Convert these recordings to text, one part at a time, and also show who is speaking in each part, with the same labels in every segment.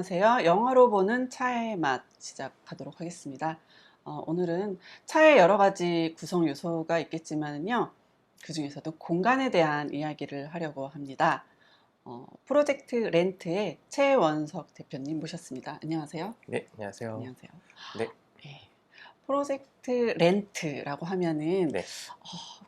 Speaker 1: 안녕하세요. 영화로 보는 차의 맛 시작하도록 하겠습니다. 오늘은 차의 여러 가지 구성 요소가 있겠지만요. 그 중에서도 공간에 대한 이야기를 하려고 합니다. 프로젝트 렌트의 최원석 대표님 모셨습니다. 안녕하세요.
Speaker 2: 네, 안녕하세요.
Speaker 1: 안녕하세요.
Speaker 2: 네,
Speaker 1: 네. 프로젝트 렌트라고 하면은
Speaker 2: 네,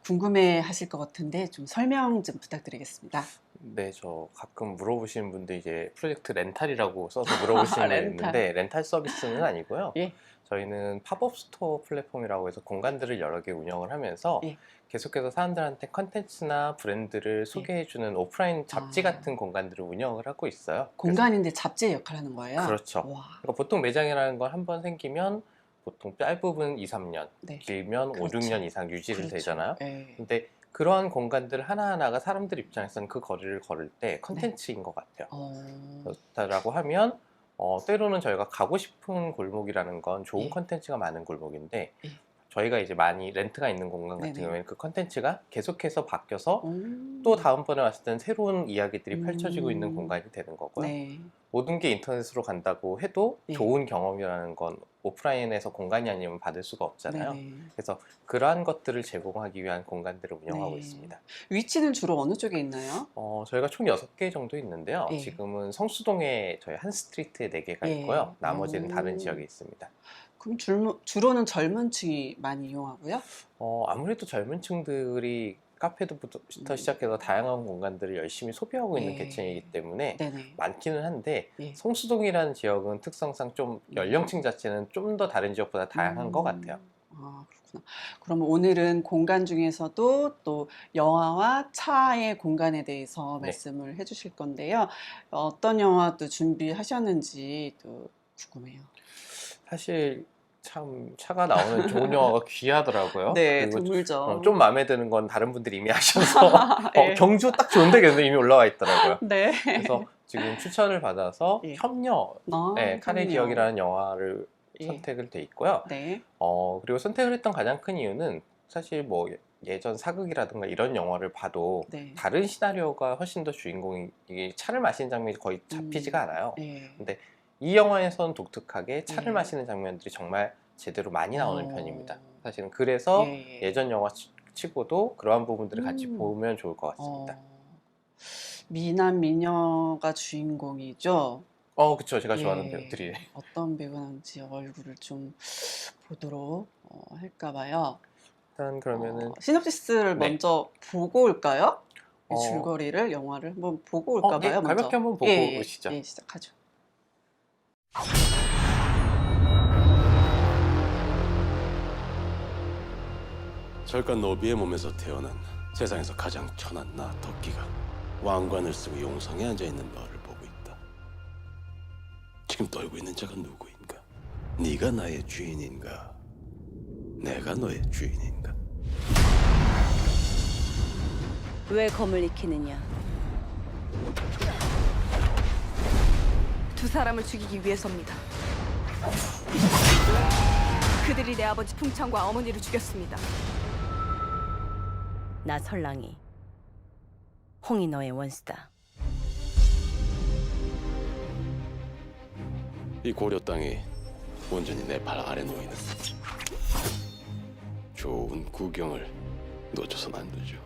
Speaker 1: 궁금해 하실 것 같은데 좀 설명 좀 부탁드리겠습니다.
Speaker 2: 네, 저 가끔 물어보시는 분들 이제 프로젝트 렌탈이라고 써서 물어보시는 분
Speaker 1: 렌탈.
Speaker 2: 있는데 렌탈 서비스는 아니고요.
Speaker 1: 예.
Speaker 2: 저희는 팝업 스토어 플랫폼이라고 해서 공간들을 여러 개 운영을 하면서
Speaker 1: 예.
Speaker 2: 계속해서 사람들한테 컨텐츠나 브랜드를 소개해주는 오프라인 잡지 같은 공간들을 운영을 하고 있어요.
Speaker 1: 공간인데 잡지의 역할을 하는 거예요?
Speaker 2: 그렇죠.
Speaker 1: 와.
Speaker 2: 그러니까 보통 매장이라는 건 한 번 생기면 보통 짧으면 2, 3년,
Speaker 1: 네.
Speaker 2: 길면 5,
Speaker 1: 그렇죠.
Speaker 2: 6년 이상 유지를
Speaker 1: 그렇죠.
Speaker 2: 되잖아요.
Speaker 1: 예.
Speaker 2: 근데 그러한 공간들 하나하나가 사람들 입장에서는 그 거리를 걸을 때 컨텐츠인 것 같아요. 그렇다라고 하면 때로는 저희가 가고 싶은 골목이라는 건 좋은
Speaker 1: 예.
Speaker 2: 컨텐츠가 많은 골목인데
Speaker 1: 예.
Speaker 2: 저희가 이제 많이 렌트가 있는 공간 같은
Speaker 1: 네네.
Speaker 2: 경우에는 그 컨텐츠가 계속해서 바뀌어서
Speaker 1: 음.
Speaker 2: 또 다음번에 왔을 때는 새로운 이야기들이 펼쳐지고 있는 공간이 되는 거고요.
Speaker 1: 네.
Speaker 2: 모든 게 인터넷으로 간다고 해도
Speaker 1: 예.
Speaker 2: 좋은 경험이라는 건 오프라인에서 공간이 아니면 받을 수가 없잖아요.
Speaker 1: 네네.
Speaker 2: 그래서 그러한 것들을 제공하기 위한 공간들을 운영하고
Speaker 1: 네.
Speaker 2: 있습니다.
Speaker 1: 위치는 주로 어느 쪽에 있나요?
Speaker 2: 저희가 총 6개 정도 있는데요.
Speaker 1: 예.
Speaker 2: 지금은 성수동에 저희 한 스트리트에 4개가
Speaker 1: 예.
Speaker 2: 있고요. 나머지는 다른 지역에 있습니다.
Speaker 1: 그럼 주로는 젊은 층이 많이 이용하고요?
Speaker 2: 아무래도 젊은 층들이 카페부터 시작해서 다양한 공간들을 열심히 소비하고 있는
Speaker 1: 예.
Speaker 2: 계층이기 때문에
Speaker 1: 네네.
Speaker 2: 많기는 한데
Speaker 1: 예.
Speaker 2: 성수동이라는 지역은 특성상 좀 연령층 자체는 좀 더 다른 지역보다 다양한 것 같아요.
Speaker 1: 아, 그렇구나. 그러면 오늘은 공간 중에서도 또 영화와 차의 공간에 대해서
Speaker 2: 네.
Speaker 1: 말씀을 해주실 건데요. 어떤 영화도 준비하셨는지 또 궁금해요.
Speaker 2: 사실 참 차가 나오는 좋은 영화가 귀하더라고요.
Speaker 1: 네,
Speaker 2: 그리고
Speaker 1: 드물죠.
Speaker 2: 좀 마음에 드는 건 다른 분들이 이미 하셔서
Speaker 1: 예.
Speaker 2: 경주 딱 좋은데 근데 이미 올라와 있더라고요.
Speaker 1: 네.
Speaker 2: 그래서 지금 추천을 받아서
Speaker 1: 예.
Speaker 2: 협녀, 칼의
Speaker 1: 협녀.
Speaker 2: 기억이라는 영화를
Speaker 1: 예.
Speaker 2: 선택을 돼 있고요.
Speaker 1: 네.
Speaker 2: 그리고 선택을 했던 가장 큰 이유는 사실 뭐 예전 사극이라든가 이런 영화를 봐도
Speaker 1: 네.
Speaker 2: 다른 시나리오가 훨씬 더 주인공이 이게 차를 마시는 장면이 거의 잡히지가 않아요.
Speaker 1: 예.
Speaker 2: 근데 이 영화에서는 독특하게 차를
Speaker 1: 예.
Speaker 2: 마시는 장면들이 정말 제대로 많이 나오는 편입니다. 사실은
Speaker 1: 예,
Speaker 2: 그래서
Speaker 1: 예.
Speaker 2: 예전 영화 치고도 그러한 부분들을 같이
Speaker 1: 음.
Speaker 2: 보면 좋을 것 같습니다.
Speaker 1: 미남 미녀가 주인공이죠.
Speaker 2: 그쵸. 제가 좋아하는
Speaker 1: 예.
Speaker 2: 배우들이.
Speaker 1: 어떤 배우인지 얼굴을 좀 보도록 할까 봐요.
Speaker 2: 일단 그러면은
Speaker 1: 시놉시스를
Speaker 2: 네.
Speaker 1: 먼저 보고 올까요? 이
Speaker 2: 어,
Speaker 1: 줄거리를 영화를 한번 보고 올까
Speaker 2: 예,
Speaker 1: 봐요. 먼저.
Speaker 2: 가볍게 한번 보고
Speaker 1: 예,
Speaker 2: 오시죠.
Speaker 1: 예, 시작하죠.
Speaker 3: 절간 노비의 몸에서 태어난 세상에서 가장 천한 나 덕기가 왕관을 쓰고 용성에 앉아있는 너를 보고 있다. 지금 떨고 있는 자가 누구인가? 네가 나의 주인인가? 내가 너의 주인인가?
Speaker 4: 왜 검을 익히느냐?
Speaker 5: 두 사람을 죽이기 위해서입니다. 그들이 내 아버지 풍창과 어머니를 죽였습니다.
Speaker 4: 나 설랑이 홍이 너의 원수다.
Speaker 3: 이 고려 땅이 온전히 내 발 아래 놓이는 좋은 구경을 놓쳐선 안 되죠.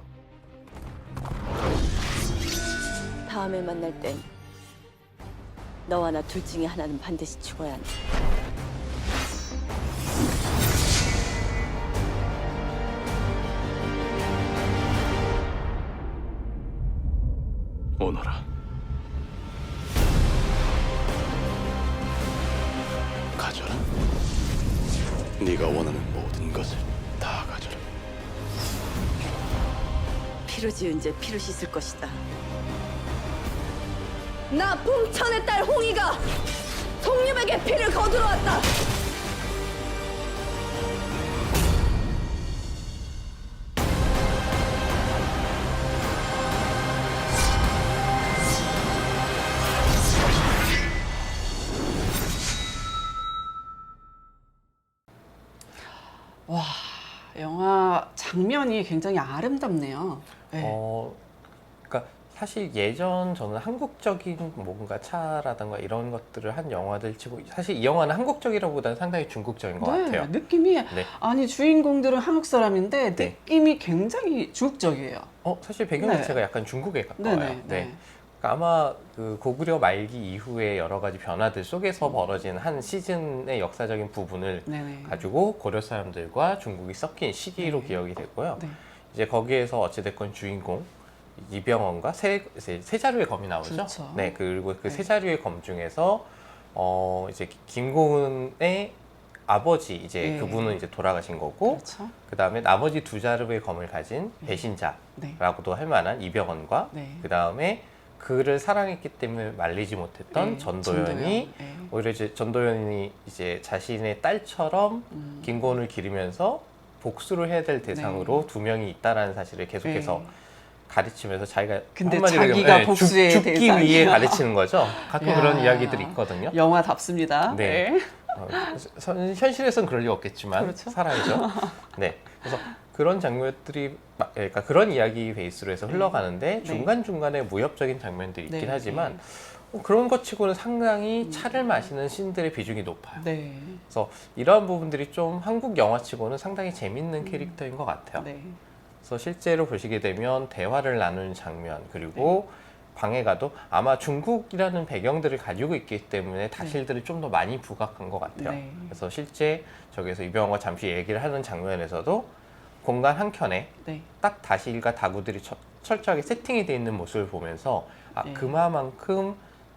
Speaker 4: 다음에 만날 땐 너와 나 둘 중에 하나는 반드시 죽어야 한다.
Speaker 3: 오너라. 가져라. 네가 원하는 모든 것을 다 가져라.
Speaker 4: 피로 지은 죄 피로 씻을 것이다.
Speaker 5: 나 풍천의 딸 홍이가 송유백의 피를 거두러 왔다.
Speaker 1: 와, 영화 장면이 굉장히 아름답네요. 네.
Speaker 2: 그러니까 사실 예전 저는 한국적인 뭔가 차라든가 이런 것들을 한 영화들 치고 사실 이 영화는 한국적이라보다는 상당히 중국적인 것 같아요.
Speaker 1: 느낌이
Speaker 2: 네.
Speaker 1: 아니 주인공들은 한국 사람인데
Speaker 2: 네.
Speaker 1: 느낌이 굉장히 중국적이에요.
Speaker 2: 사실 배경
Speaker 1: 네.
Speaker 2: 자체가 약간 중국에 가까워요.
Speaker 1: 네네. 네.
Speaker 2: 그러니까 아마 그 고구려 말기 이후에 여러 가지 변화들 속에서 벌어진 한 시즌의 역사적인 부분을
Speaker 1: 네네.
Speaker 2: 가지고 고려 사람들과 중국이 섞인 시기로
Speaker 1: 네.
Speaker 2: 기억이 되고요.
Speaker 1: 네.
Speaker 2: 이제 거기에서 어찌됐건 주인공 이병헌과 세 자루의 검이 나오죠.
Speaker 1: 그렇죠.
Speaker 2: 네, 그리고 그
Speaker 1: 네.
Speaker 2: 세 자루의 검 중에서 이제 김고은의 아버지 이제
Speaker 1: 네.
Speaker 2: 그분은 이제 돌아가신 거고,
Speaker 1: 그렇죠.
Speaker 2: 그 다음에 나머지 두 자루의 검을 가진 배신자라고도
Speaker 1: 네.
Speaker 2: 할 만한 이병헌과
Speaker 1: 네.
Speaker 2: 그 다음에 그를 사랑했기 때문에 말리지 못했던
Speaker 1: 네.
Speaker 2: 전도연이
Speaker 1: 네.
Speaker 2: 오히려 이제 전도연이 이제 자신의 딸처럼
Speaker 1: 음.
Speaker 2: 김고은을 기르면서 복수를 해야 될 대상으로 두 명이 있다라는 사실을 계속해서
Speaker 1: 네.
Speaker 2: 가르치면서 자기가
Speaker 1: 근데
Speaker 2: 한마디로
Speaker 1: 자기가
Speaker 2: 얘기하면
Speaker 1: 복수의
Speaker 2: 죽기
Speaker 1: 대상이야.
Speaker 2: 위해 가르치는 거죠. 가끔
Speaker 1: 야.
Speaker 2: 그런 이야기들이 있거든요.
Speaker 1: 영화답습니다.
Speaker 2: 네. 현실에서는 그럴 리가 없겠지만
Speaker 1: 그렇죠.
Speaker 2: 살아야죠. 네. 그래서 그런 장면들이 그러니까 그런 이야기 베이스로 해서 흘러가는데
Speaker 1: 네.
Speaker 2: 중간 중간에 무협적인 장면들이 있긴
Speaker 1: 네.
Speaker 2: 하지만 그런 것 치고는 상당히 차를 마시는 씬들의 비중이 높아요.
Speaker 1: 네.
Speaker 2: 그래서 이러한 부분들이 좀 한국 영화치고는 상당히 재밌는 캐릭터인 것 같아요.
Speaker 1: 네.
Speaker 2: 그래서 실제로 보시게 되면 대화를 나누는 장면 그리고 방에 가도 아마 중국이라는 배경들을 가지고 있기 때문에 다실들을 좀 더 많이 부각한 것 같아요.
Speaker 1: 네.
Speaker 2: 그래서 실제 저기서 이병헌과 잠시 얘기를 하는 장면에서도 공간 한 켠에
Speaker 1: 네.
Speaker 2: 딱 다실과 다구들이 철저하게 세팅이 되어 있는 모습을 보면서
Speaker 1: 네.
Speaker 2: 그만큼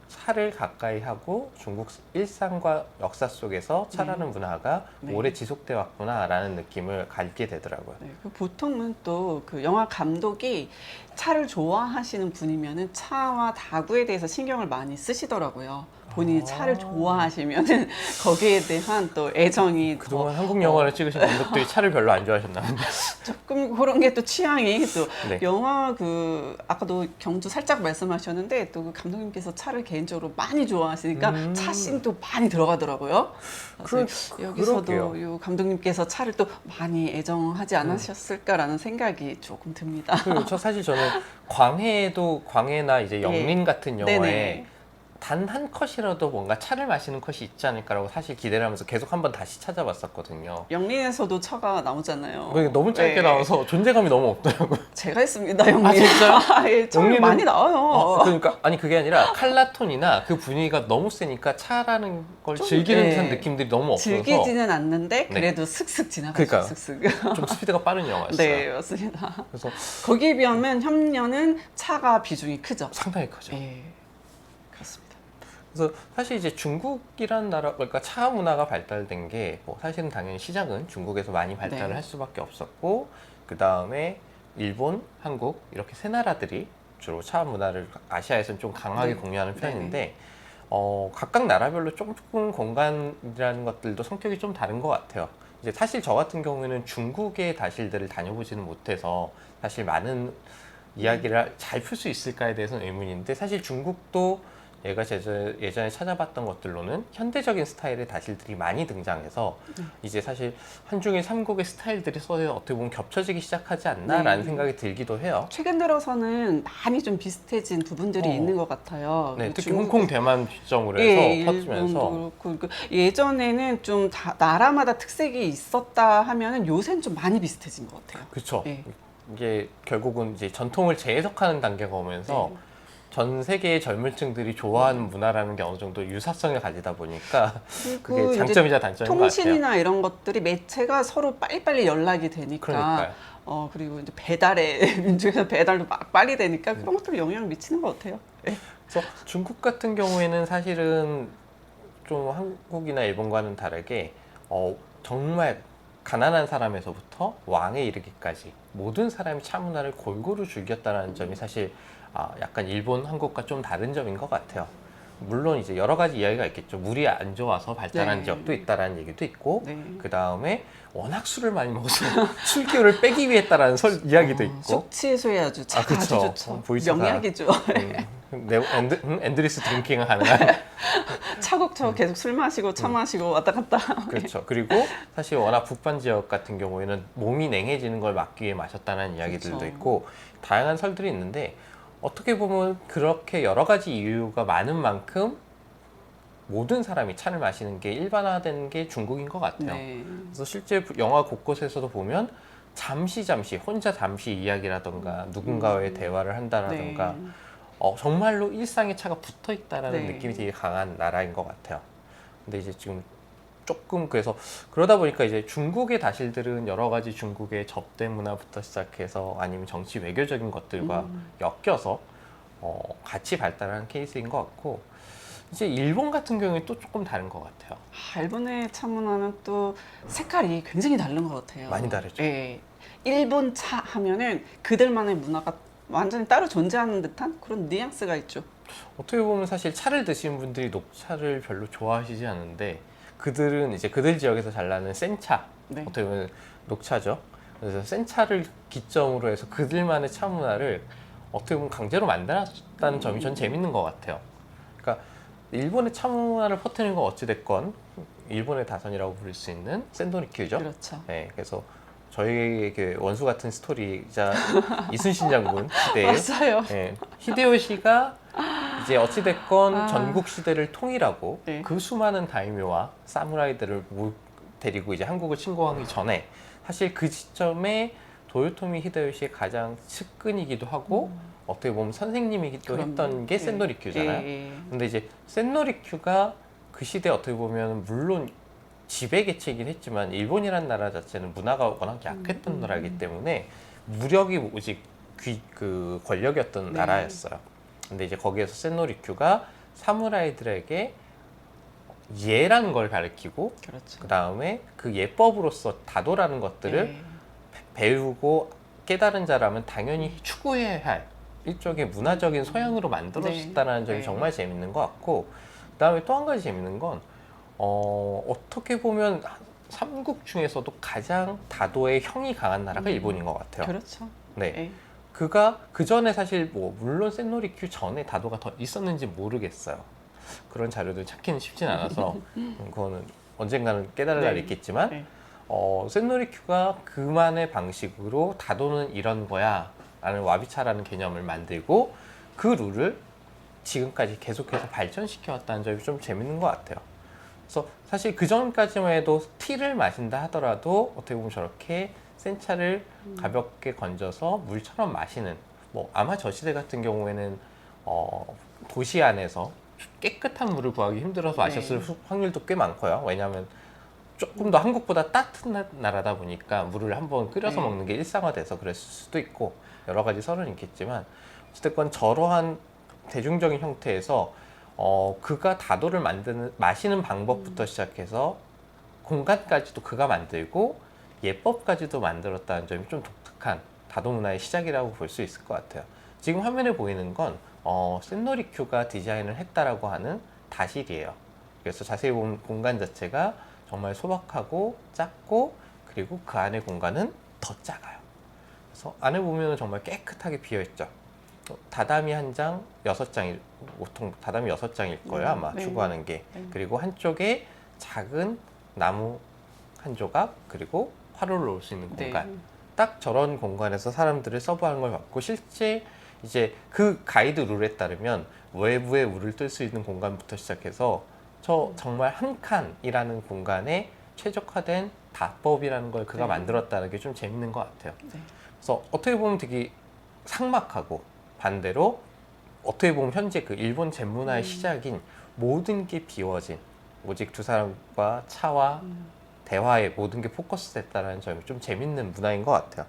Speaker 2: 차를 가까이 하고 중국 일상과 역사 속에서 차라는 문화가
Speaker 1: 네.
Speaker 2: 오래 지속돼 왔구나라는 느낌을 갖게 되더라고요.
Speaker 1: 네, 보통은 또 그 영화 감독이 차를 좋아하시는 분이면은 차와 다구에 대해서 신경을 많이 쓰시더라고요. 본인이 차를 좋아하시면은 거기에 대한 또 애정이
Speaker 2: 그동안
Speaker 1: 더
Speaker 2: 한국 영화를 찍으신 감독들이 차를 별로 안 좋아하셨나 본데.
Speaker 1: 조금 그런 게 또 취향이 또
Speaker 2: 네.
Speaker 1: 영화 그 아까도 경주 살짝 말씀하셨는데 또 그 감독님께서 차를 개인적으로 많이 좋아하시니까 차 씬도 많이 들어가더라고요. 그래서 여기서도
Speaker 2: 그러게요.
Speaker 1: 이 감독님께서 차를 또 많이 애정하지 않으셨을까라는 생각이 조금 듭니다.
Speaker 2: 저 사실 저는 광해나 이제 영린 같은 영화에
Speaker 1: 네네.
Speaker 2: 단 한 컷이라도 뭔가 차를 마시는 컷이 있지 않을까라고 사실 기대를 하면서 계속 한번 다시 찾아봤었거든요.
Speaker 1: 영린에서도 차가 나오잖아요.
Speaker 2: 그게 너무 짧게
Speaker 1: 네.
Speaker 2: 나와서 존재감이 너무 없더라고요.
Speaker 1: 제가 했습니다, 영린.
Speaker 2: 아, 진짜요?
Speaker 1: 예, 차
Speaker 2: 영린은-
Speaker 1: 많이 나와요.
Speaker 2: 그러니까 아니 그게 아니라 칼라톤이나 그 분위기가 너무 세니까 차라는 걸
Speaker 1: 좀,
Speaker 2: 즐기는
Speaker 1: 네.
Speaker 2: 듯한 느낌들이 너무 없어서
Speaker 1: 즐기지는 않는데
Speaker 2: 네.
Speaker 1: 그래도 슥슥 지나가죠.
Speaker 2: 그러니까요.
Speaker 1: 슥슥.
Speaker 2: 좀 스피드가 빠른 영화였어요.
Speaker 1: 네, 맞습니다.
Speaker 2: 그래서
Speaker 1: 거기에 비하면 협녀는 차가 비중이 크죠.
Speaker 2: 상당히 크죠.
Speaker 1: 예, 그렇습니다.
Speaker 2: 그래서 사실 이제 중국이란 나라, 그러니까 차 문화가 발달된 게 뭐 사실은 당연히 시작은 중국에서 많이 발달을
Speaker 1: 네.
Speaker 2: 할 수밖에 없었고 그 다음에 일본, 한국 이렇게 세 나라들이 주로 차 문화를 아시아에서는 좀 강하게
Speaker 1: 네.
Speaker 2: 공유하는 편인데 각각 나라별로 조금 공간이라는 것들도 성격이 좀 다른 것 같아요. 이제 사실 저 같은 경우에는 중국의 다실들을 다녀보지는 못해서 사실 많은 이야기를 잘 풀 수 있을까에 대해서는 의문인데 사실 중국도 얘가 예전에 찾아봤던 것들로는 현대적인 스타일의 다실들이 많이 등장해서 이제 사실 한중일 삼국의 스타일들이 서로 어떻게 보면 겹쳐지기 시작하지 않나라는
Speaker 1: 네.
Speaker 2: 생각이 들기도 해요.
Speaker 1: 최근 들어서는 많이 좀 비슷해진 부분들이 있는 것 같아요.
Speaker 2: 네, 특히
Speaker 1: 중국-
Speaker 2: 홍콩, 대만 기점으로
Speaker 1: 예,
Speaker 2: 해서
Speaker 1: 일본도
Speaker 2: 퍼지면서
Speaker 1: 그렇고 그 예전에는 좀 나라마다 특색이 있었다 하면은 요새는 좀 많이 비슷해진 것 같아요.
Speaker 2: 그렇죠.
Speaker 1: 예.
Speaker 2: 이게 결국은 이제 전통을 재해석하는 단계가 오면서
Speaker 1: 네.
Speaker 2: 전 세계의 젊은 층들이 좋아하는 문화라는 게 어느 정도 유사성을 가지다 보니까
Speaker 1: 그리고
Speaker 2: 그게
Speaker 1: 이제
Speaker 2: 장점이자 단점인 것 같아요.
Speaker 1: 통신이나 이런 것들이 매체가 서로 빨리빨리 연락이 되니까
Speaker 2: 그러니까요.
Speaker 1: 그리고 이제 배달의 민족에서 배달도 막 빨리 되니까
Speaker 2: 음.
Speaker 1: 그런 것들이 영향을 미치는 것 같아요. 예.
Speaker 2: 그래서 중국 같은 경우에는 사실은 좀 한국이나 일본과는 다르게 정말 가난한 사람에서부터 왕에 이르기까지 모든 사람이 차 문화를 골고루 즐겼다는 점이 사실 약간 일본, 한국과 좀 다른 점인 것 같아요. 물론 이제 여러 가지 이야기가 있겠죠. 물이 안 좋아서 발달한
Speaker 1: 네.
Speaker 2: 지역도 있다라는 얘기도 있고,
Speaker 1: 네.
Speaker 2: 그 다음에 워낙 술을 많이 먹어서 술기운을 빼기 위해 했다는 이야기도 있고.
Speaker 1: 숙취 해소에 아주 아주
Speaker 2: 그쵸.
Speaker 1: 좋죠.
Speaker 2: 보이차가.
Speaker 1: 명약이죠.
Speaker 2: 엔드리스 드링킹을 가능한.
Speaker 1: 차곡차곡 계속 술 마시고 차 마시고 왔다 갔다.
Speaker 2: 그렇죠. 그리고 사실 워낙 북반 지역 같은 경우에는 몸이 냉해지는 걸 막기 위해 마셨다는 이야기들도
Speaker 1: 그렇죠.
Speaker 2: 있고 다양한 설들이 있는데 어떻게 보면 그렇게 여러 가지 이유가 많은 만큼 모든 사람이 차를 마시는 게 일반화된 게 중국인 것 같아요.
Speaker 1: 네.
Speaker 2: 그래서 실제 영화 곳곳에서도 보면 잠시 혼자 잠시 이야기라던가 누군가와의 대화를 한다라던가
Speaker 1: 네.
Speaker 2: 정말로 일상에 차가 붙어 있다라는
Speaker 1: 네.
Speaker 2: 느낌이 되게 강한 나라인 것 같아요. 근데 이제 지금 조금 그래서 그러다 보니까 이제 중국의 다실들은 여러 가지 중국의 접대 문화부터 시작해서 아니면 정치 외교적인 것들과 엮여서 같이 발달한 케이스인 것 같고, 이제 일본 같은 경우에 또 조금 다른 것 같아요.
Speaker 1: 일본의 차 문화는 또 색깔이 굉장히 다른 것 같아요.
Speaker 2: 많이 다르죠.
Speaker 1: 예. 일본 차 하면은 그들만의 문화가 완전히 따로 존재하는 듯한 그런 뉘앙스가 있죠.
Speaker 2: 어떻게 보면 사실 차를 드시는 분들이 녹차를 별로 좋아하시지 않는데, 그들은 이제 그들 지역에서 잘 나는 센차,
Speaker 1: 네.
Speaker 2: 어떻게 보면 녹차죠. 그래서 센차를 기점으로 해서 그들만의 차 문화를 어떻게 보면 강제로 만들었다는 점이 전 재밌는 것 같아요. 그러니까 일본의 차 문화를 퍼뜨리는 건 어찌됐건 일본의 다선이라고 부를 수 있는 샌도리큐죠.
Speaker 1: 그렇죠.
Speaker 2: 네, 그래서 저희에게 원수 같은 스토리이자 이순신 장군 시대에
Speaker 1: 맞아요.
Speaker 2: 네, 히데요시가 이제 어찌됐건
Speaker 1: 아.
Speaker 2: 전국 시대를 통일하고
Speaker 1: 네.
Speaker 2: 그 수많은 다이묘와 사무라이들을 데리고 이제 한국을 침공하기 전에 사실 그 시점에 도요토미 히데요시의 가장 측근이기도 하고 어떻게 보면 선생님이기도
Speaker 1: 그럼요.
Speaker 2: 했던 게
Speaker 1: 네.
Speaker 2: 샌노리큐잖아요.
Speaker 1: 예, 예.
Speaker 2: 근데 이제 샌노리큐가 그 시대 어떻게 보면 물론 지배 개체이긴 했지만 일본이란 나라 자체는 문화가 워낙 약했던 나라이기 때문에 무력이 오직 그 권력이었던
Speaker 1: 네.
Speaker 2: 나라였어요. 근데 이제 거기에서 샌노리큐가 사무라이들에게 예라는 걸 가르치고
Speaker 1: 그렇죠.
Speaker 2: 그 다음에 그 예법으로서 다도라는 것들을
Speaker 1: 예.
Speaker 2: 배우고 깨달은 자라면 당연히 추구해야 할 일종의 문화적인 소양으로 만들어졌다는 점이
Speaker 1: 네.
Speaker 2: 정말 재밌는 것 같고, 그 다음에 또 한 가지 재밌는 건 어떻게 보면 삼국 중에서도 가장 다도의 형이 강한 나라가 일본인 것 같아요.
Speaker 1: 그렇죠.
Speaker 2: 네,
Speaker 1: 예.
Speaker 2: 그가 그 전에 사실 뭐 물론 샌노리큐 전에 다도가 더 있었는지 모르겠어요. 그런 자료들 찾기는 쉽진 않아서 그거는 언젠가는 깨달을
Speaker 1: 네.
Speaker 2: 날이 있겠지만
Speaker 1: 네.
Speaker 2: 샌노리큐가 그만의 방식으로 다도는 이런 거야 라는 와비차라는 개념을 만들고 그 룰을 지금까지 계속해서 발전시켜 왔다는 점이 좀 재밌는 것 같아요. 그래서 사실 그 전까지만 해도 티를 마신다 하더라도 어떻게 보면 저렇게 센 차를 가볍게 건져서 물처럼 마시는, 뭐 아마 저 시대 같은 경우에는 도시 안에서 깨끗한 물을 구하기 힘들어서 마셨을
Speaker 1: 네.
Speaker 2: 확률도 꽤 많고요. 왜냐하면 조금 더 한국보다 따뜻한 나라다 보니까 물을 한번 끓여서
Speaker 1: 네.
Speaker 2: 먹는 게 일상화돼서 그랬을 수도 있고 여러 가지 설은 있겠지만, 어쨌든 저러한 대중적인 형태에서 그가 다도를 마시는 방법부터 시작해서 공간까지도 그가 만들고 예법까지도 만들었다는 점이 좀 독특한 다도 문화의 시작이라고 볼 수 있을 것 같아요. 지금 화면에 보이는 건 샌노리큐가 디자인을 했다라고 하는 다실이에요. 그래서 자세히 보면 공간 자체가 정말 소박하고 작고, 그리고 그 안의 공간은 더 작아요. 그래서 안에 보면 정말 깨끗하게 비어있죠. 다다미 한 장, 6장일, 보통 다다미 6장일 거예요, 아마
Speaker 1: 네.
Speaker 2: 추구하는 게.
Speaker 1: 네.
Speaker 2: 그리고 한쪽에 작은 나무 한 조각, 그리고 화로를 놓을 수 있는 공간.
Speaker 1: 네.
Speaker 2: 딱 저런 공간에서 사람들을 서브하는 걸 봤고, 실제 이제 그 가이드 룰에 따르면 외부에 물을 뜰 수 있는 공간부터 시작해서 정말 한 칸이라는 공간에 최적화된 다법이라는 걸 그가
Speaker 1: 네.
Speaker 2: 만들었다는 게 좀 재밌는 것 같아요.
Speaker 1: 네.
Speaker 2: 그래서 어떻게 보면 되게 삭막하고, 반대로 어떻게 보면 현재 그 일본 젠문화의 시작인 모든 게 비워진, 오직 두 사람과 차와 대화에 모든 게 포커스 됐다는 점이 좀 재밌는 문화인 것 같아요.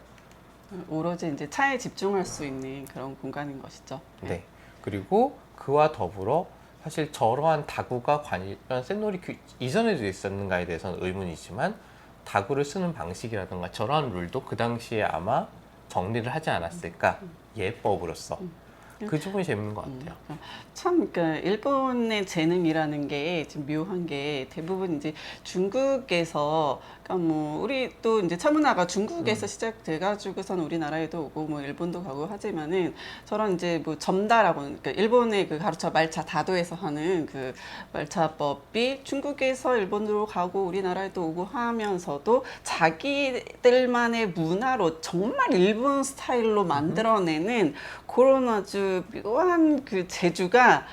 Speaker 1: 오로지 이제 차에 집중할 수 있는 그런 공간인 것이죠.
Speaker 2: 네. 그리고 그와 더불어 사실 저러한 다구가 과연 샌노리큐 이전에도 있었는가에 대해서는 의문이지만, 다구를 쓰는 방식이라든가 저러한 룰도 그 당시에 아마 정리를 하지 않았을까, 예법으로서. 그 부분이 재밌는 것 같아요.
Speaker 1: 참, 그러니까 일본의 재능이라는 게 지금 묘한 게 대부분 이제 중국에서, 그러니까 뭐 우리 또 이제 차 문화가 중국에서 시작돼가지고서는 우리나라에도 오고 뭐 일본도 가고 하지만은 저런 이제 뭐 점다라고, 그러니까 일본의 그 가로차 말차 다도에서 하는 그 말차법이 중국에서 일본으로 가고 우리나라에도 오고 하면서도 자기들만의 문화로 정말 일본 스타일로 만들어내는 그런 아주 묘한 그 재주가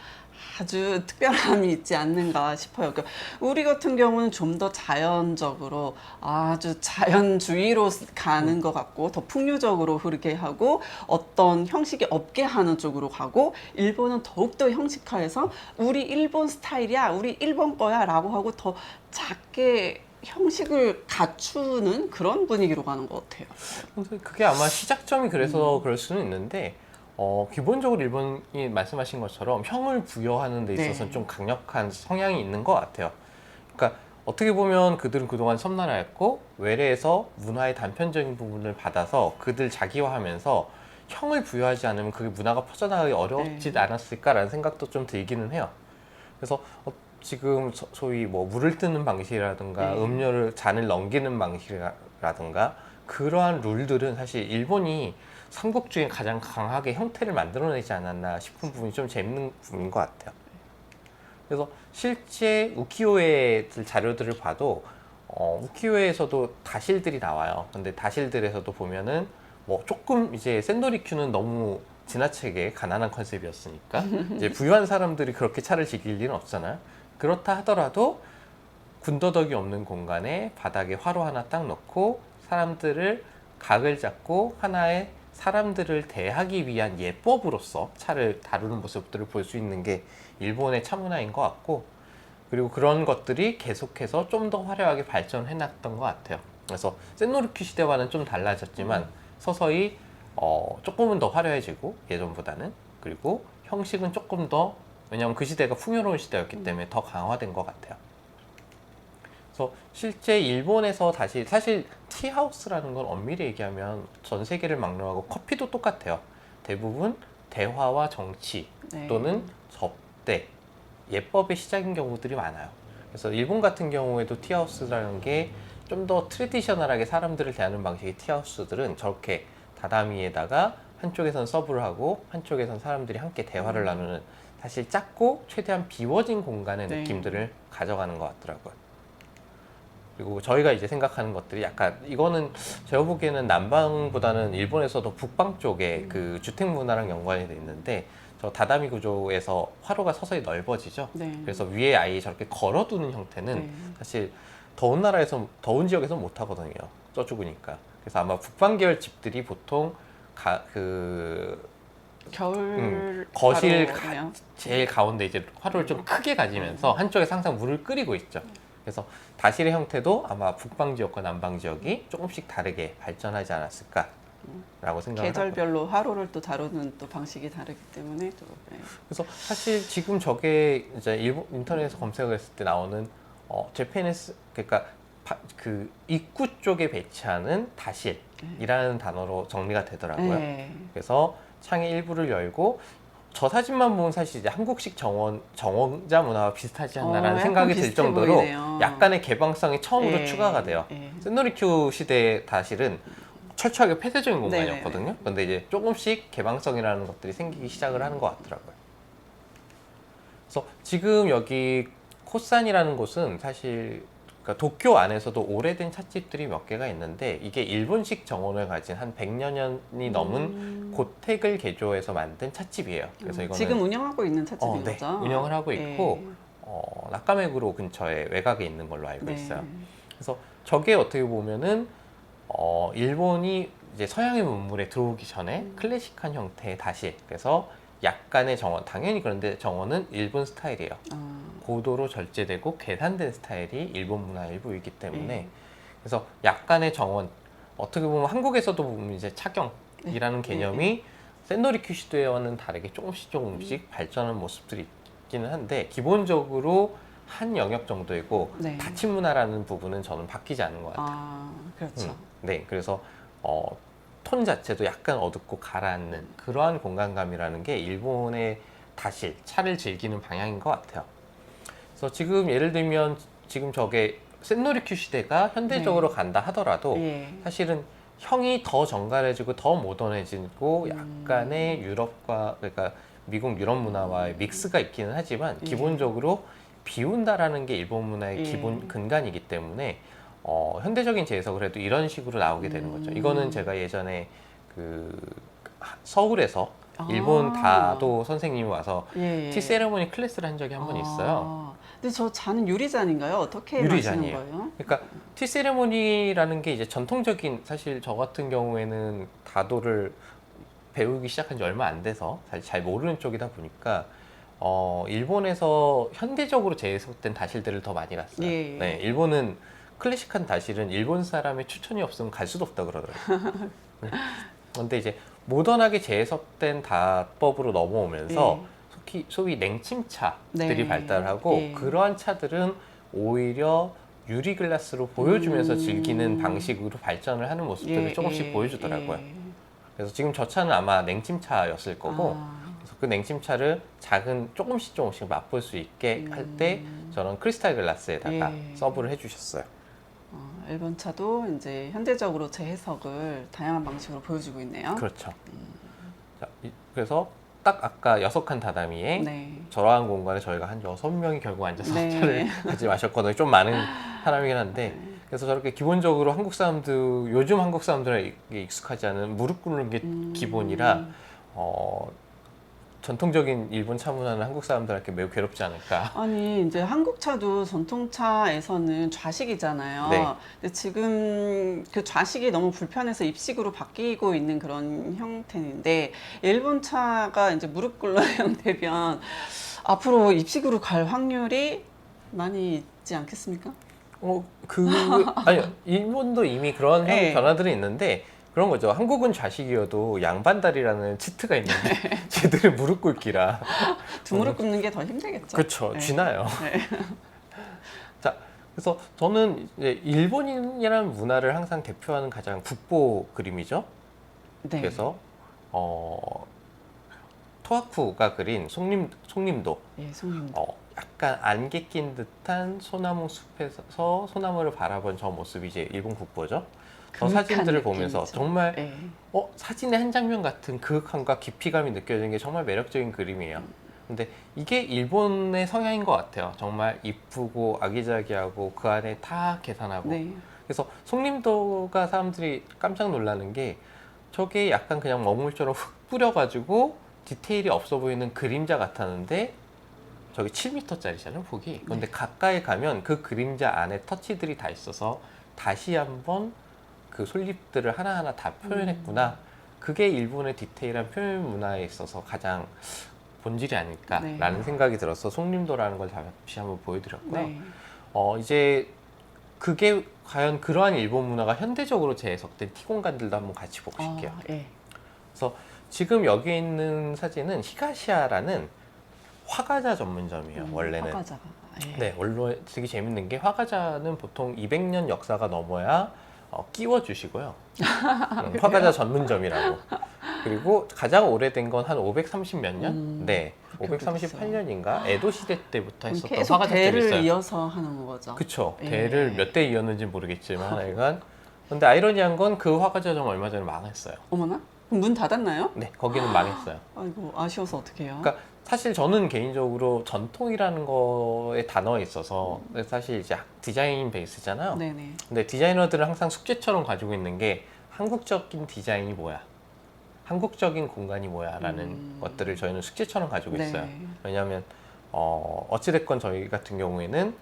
Speaker 1: 아주 특별함이 있지 않는가 싶어요. 그러니까 우리 같은 경우는 좀 더 자연적으로 아주 자연주의로 가는 것 같고 더 풍류적으로 흐르게 하고 어떤 형식이 없게 하는 쪽으로 가고 일본은 더욱더 형식화해서 우리 일본 스타일이야, 우리 일본 거야 라고 하고 더 작게 형식을 갖추는 그런 분위기로 가는 것 같아요.
Speaker 2: 그래서 그게 아마 시작점이 그래서 그럴 수는 있는데 기본적으로 일본이 말씀하신 것처럼 형을 부여하는 데 있어서는
Speaker 1: 네.
Speaker 2: 좀 강력한 성향이 있는 것 같아요. 그러니까 어떻게 보면 그들은 그동안 섬나라였고 외래에서 문화의 단편적인 부분을 받아서 그들 자기화하면서 형을 부여하지 않으면 그게 문화가 퍼져나가기 어렵지
Speaker 1: 네.
Speaker 2: 않았을까라는 생각도 좀 들기는 해요. 그래서 지금 소위 뭐 물을 뜨는 방식이라든가
Speaker 1: 네.
Speaker 2: 음료를 잔을 넘기는 방식이라든가 그러한 룰들은 사실 일본이 삼국 중에 가장 강하게 형태를 만들어내지 않았나 싶은 부분이 좀 재밌는 부분인 것 같아요. 그래서 실제 우키요에 자료들을 봐도 우키요에서도 다실들이 나와요. 근데 다실들에서도 보면은 뭐 조금 이제 센도리큐는 너무 지나치게 가난한 컨셉이었으니까 이제 부유한 사람들이 그렇게 차를 즐길 일은 없잖아요. 그렇다 하더라도 군더더기 없는 공간에 바닥에 화로 하나 딱 놓고 사람들을 각을 잡고 하나의 사람들을 대하기 위한 예법으로서 차를 다루는 모습들을 볼 수 있는 게 일본의 차 문화인 것 같고 그리고 그런 것들이 계속해서 좀 더 화려하게 발전해 났던 것 같아요. 그래서 센노르큐 시대와는 좀 달라졌지만 서서히 조금은 더 화려해지고 예전보다는 그리고 형식은 조금 더 왜냐하면 그 시대가 풍요로운 시대였기 때문에 더 강화된 것 같아요. 그래서 실제 일본에서 다시 사실 티하우스라는 건 엄밀히 얘기하면 전 세계를 막론하고 커피도 똑같아요. 대부분 대화와 정치
Speaker 1: 네.
Speaker 2: 또는 접대, 예법의 시작인 경우들이 많아요. 그래서 일본 같은 경우에도 티하우스라는 게 좀 더 트레디셔널하게 사람들을 대하는 방식의 티하우스들은 저렇게 다다미에다가 한쪽에선 서브를 하고 한쪽에선 사람들이 함께 대화를 나누는 사실 작고 최대한 비워진 공간의
Speaker 1: 네.
Speaker 2: 느낌들을 가져가는 것 같더라고요. 그리고 저희가 이제 생각하는 것들이 약간 이거는 제가 보기에는 남방보다는 일본에서도 북방 쪽에 그 주택 문화랑 연관이 돼 있는데 저 다다미 구조에서 화로가 서서히 넓어지죠.
Speaker 1: 네.
Speaker 2: 그래서 위에 아예 저렇게 걸어두는 형태는
Speaker 1: 네.
Speaker 2: 사실 더운 나라에서 더운 지역에서 못 하거든요. 쪄죽으니까. 그래서 아마 북방 계열 집들이 보통
Speaker 1: 겨울
Speaker 2: 거실
Speaker 1: 바로네요.
Speaker 2: 제일 가운데 이제 화로를 좀 크게 가지면서 한쪽에서 항상 물을 끓이고 있죠. 그래서 다실의 형태도 아마 북방 지역과 남방 지역이 조금씩 다르게 발전하지 않았을까라고 생각을 하고.
Speaker 1: 계절별로 하루를 또 다루는 또 방식이 다르기 때문에 또 네.
Speaker 2: 그래서 사실 지금 저게 이제 일본 인터넷에서 검색을 했을 때 나오는 제페니스 그러니까 그 입구 쪽에 배치하는 다실이라는 단어로 정리가 되더라고요.
Speaker 1: 네.
Speaker 2: 그래서 창의 일부를 열고 저 사진만 보면 사실 이제 한국식 정원자 문화와 비슷하지 않나라는
Speaker 1: 약간
Speaker 2: 생각이 들
Speaker 1: 비슷해
Speaker 2: 정도로
Speaker 1: 보이네요.
Speaker 2: 약간의 개방성이 처음으로
Speaker 1: 예,
Speaker 2: 추가가 돼요.
Speaker 1: 예.
Speaker 2: 센노리큐 시대의 다실은 철저하게 폐쇄적인
Speaker 1: 네네네.
Speaker 2: 공간이었거든요. 근데 이제 조금씩 개방성이라는 것들이 생기기 시작을 하는 것 같더라고요. 그래서 지금 여기 코산이라는 곳은 사실 그러니까 도쿄 안에서도 오래된 찻집들이 몇 개가 있는데 이게 일본식 정원을 가진 한 100여 년이 넘은 고택을 개조해서 만든 찻집이에요. 그래서 이거는
Speaker 1: 지금 운영하고 있는 찻집인
Speaker 2: 네,
Speaker 1: 거죠?
Speaker 2: 운영을 하고 있고
Speaker 1: 예.
Speaker 2: 낙가메구로 근처에 외곽에 있는 걸로 알고
Speaker 1: 네.
Speaker 2: 있어요. 그래서 저게 어떻게 보면은 일본이 이제 서양의 문물에 들어오기 전에 클래식한 형태의 다실 그래서 약간의 정원 당연히 그런데 정원은 일본 스타일이에요. 고도로 절제되고 계산된 스타일이 일본 문화의 일부이기 때문에 그래서 약간의 정원 어떻게 보면 한국에서도 보면 이제 차경이라는 개념이 센노리큐 시대와는 다르게 조금씩 발전한 모습들이 있기는 한데 기본적으로 한 영역 정도이고
Speaker 1: 네.
Speaker 2: 다친 문화라는 부분은 저는 바뀌지 않는 것 같아요.
Speaker 1: 그렇죠.
Speaker 2: 네, 그래서 톤 자체도 약간 어둡고 가라앉는 그러한 공간감이라는 게 일본의 다실, 차를 즐기는 방향인 것 같아요. 그래서 지금 예를 들면 지금 저게 센노리큐 시대가 현대적으로 간다 하더라도
Speaker 1: 예.
Speaker 2: 사실은 형이 더 정갈해지고 더 모던해지고 약간의 유럽과 그러니까 미국 유럽 문화와의 믹스가 있기는 하지만 기본적으로 비운다라는 게 일본 문화의 기본 근간이기 때문에 현대적인 재해석을 해도 이런 식으로 나오게 되는 거죠. 이거는 제가 예전에 그 서울에서 일본 다도 선생님이 와서
Speaker 1: 예.
Speaker 2: 티 세레모니 클래스를 한 적이 한 번 있어요.
Speaker 1: 근데 저 잔은 유리잔인가요? 어떻게 마시는
Speaker 2: 유리잔이에요.
Speaker 1: 거예요?
Speaker 2: 그러니까 티 세레모니라는 게 이제 전통적인, 사실 저 같은 경우에는 다도를 배우기 시작한 지 얼마 안 돼서 사실 잘 모르는 쪽이다 보니까 일본에서 현대적으로 재해석된 다실들을 더 많이 갔어요.
Speaker 1: 예.
Speaker 2: 네, 일본은 클래식한 다실은 일본 사람의 추천이 없으면 갈 수도 없다 그러더라고요. 그런데 이제 모던하게 재해석된 다법으로 넘어오면서 소위 냉침차들이
Speaker 1: 네.
Speaker 2: 발달하고
Speaker 1: 예.
Speaker 2: 그러한 차들은 오히려 유리 글라스로 보여주면서 즐기는 방식으로 발전을 하는 모습들을 조금씩 보여주더라고요. 그래서 지금 저 차는 아마 냉침차였을 거고, 그래서 그 냉침차를 조금씩 맛볼 수 있게 할 때 저런 크리스탈 글라스에다가
Speaker 1: 예.
Speaker 2: 서브를 해주셨어요.
Speaker 1: 일본 차도 이제 현대적으로 재해석을 다양한 방식으로 보여주고 있네요.
Speaker 2: 그렇죠. 자, 그래서 딱 아까 6칸 다다미에
Speaker 1: 네.
Speaker 2: 저러한 공간에 저희가 한 6명이 결국 앉아서
Speaker 1: 네.
Speaker 2: 차를 같이 마셨거든요. 좀 많은 사람이긴 한데, 그래서 저렇게 기본적으로 요즘 한국 사람들에게 익숙하지 않은 무릎 꿇는 게 기본이라 전통적인 일본 차 문화는 한국 사람들한테 매우 괴롭지 않을까.
Speaker 1: 아니 이제 한국 차도 전통차에서는 좌식이잖아요.
Speaker 2: 네.
Speaker 1: 근데 지금 그 좌식이 너무 불편해서 입식으로 바뀌고 있는 그런 형태인데, 일본 차가 이제 무릎 꿇는 형태면 앞으로 입식으로 갈 확률이 많이 있지 않겠습니까?
Speaker 2: 아니요. 일본도 이미 그런
Speaker 1: 네.
Speaker 2: 변화들이 있는데, 그런 거죠. 한국은 좌식이어도 양반다리라는 치트가 있는데, 쟤들은 무릎 꿇기라.
Speaker 1: 두 무릎 꿇는 게 더 힘들겠죠.
Speaker 2: 그렇죠.
Speaker 1: 네.
Speaker 2: 쥐나요.
Speaker 1: 네.
Speaker 2: 자, 그래서 저는 이제 일본인이라는 문화를 항상 대표하는 가장 국보 그림이죠.
Speaker 1: 네.
Speaker 2: 그래서 토하쿠가 그린 송림도,
Speaker 1: 예, 손님.
Speaker 2: 약간 안개 낀 듯한 소나무 숲에서 소나무를 바라본 저 모습이 이제 일본 국보죠. 저 사진들을 보면서 정말
Speaker 1: 네.
Speaker 2: 사진의 한 장면 같은 그윽함과 깊이감이 느껴지는 게 정말 매력적인 그림이에요. 근데 이게 일본의 성향인 것 같아요. 정말 이쁘고 아기자기하고 그 안에 다 계산하고.
Speaker 1: 네.
Speaker 2: 그래서 송림도가 사람들이 깜짝 놀라는 게, 저게 약간 그냥 먹물처럼 흙 뿌려가지고 디테일이 없어 보이는 그림자 같았는데, 저기 7m짜리잖아요, 폭이. 근데 가까이 가면 그 그림자 안에 터치들이 다 있어서 다시 한번 그 솔잎들을 하나하나 다 표현했구나. 그게 일본의 디테일한 표현 문화에 있어서 가장 본질이 아닐까라는
Speaker 1: 네.
Speaker 2: 생각이 들어서 송림도라는 걸 잠시 한번 보여드렸고요.
Speaker 1: 네.
Speaker 2: 이제 그게 과연 그러한 일본 문화가 현대적으로 재해석된 티 공간들도 한번 같이 보고 싶게요.
Speaker 1: 예.
Speaker 2: 그래서 지금 여기 있는 사진은 히가시아라는 화과자 전문점이에요. 원래는.
Speaker 1: 화과자가. 예.
Speaker 2: 네, 원래 되게 재밌는 게, 화과자는 보통 200년 역사가 넘어야 끼워주시고요. 화과자 전문점이라고. 그리고 가장 오래된 건 한 530 몇 년? 네,
Speaker 1: 그렇게
Speaker 2: 538년인가? 에도 시대 때부터 했었던
Speaker 1: 계속
Speaker 2: 화과자집이
Speaker 1: 대를
Speaker 2: 있어요.
Speaker 1: 이어서 하는 거죠.
Speaker 2: 그쵸.
Speaker 1: 예.
Speaker 2: 대를 몇 대 이었는지 모르겠지만 하여간. 근데 아이러니한 건 그 화과자점 얼마 전에 망했어요.
Speaker 1: 어머나? 그럼 문 닫았나요?
Speaker 2: 네, 거기는 망했어요.
Speaker 1: 아이고, 아쉬워서 어떡해요?
Speaker 2: 그러니까 사실 저는 개인적으로 전통이라는 거에 단어에 있어서, 사실 이제 디자인 베이스잖아요.
Speaker 1: 네네.
Speaker 2: 근데 디자이너들은 항상 숙제처럼 가지고 있는 게, 한국적인 디자인이 뭐야, 한국적인 공간이 뭐야 라는 것들을 저희는 숙제처럼 가지고 있어요.
Speaker 1: 네.
Speaker 2: 왜냐하면 어찌됐건 저희 같은 경우에는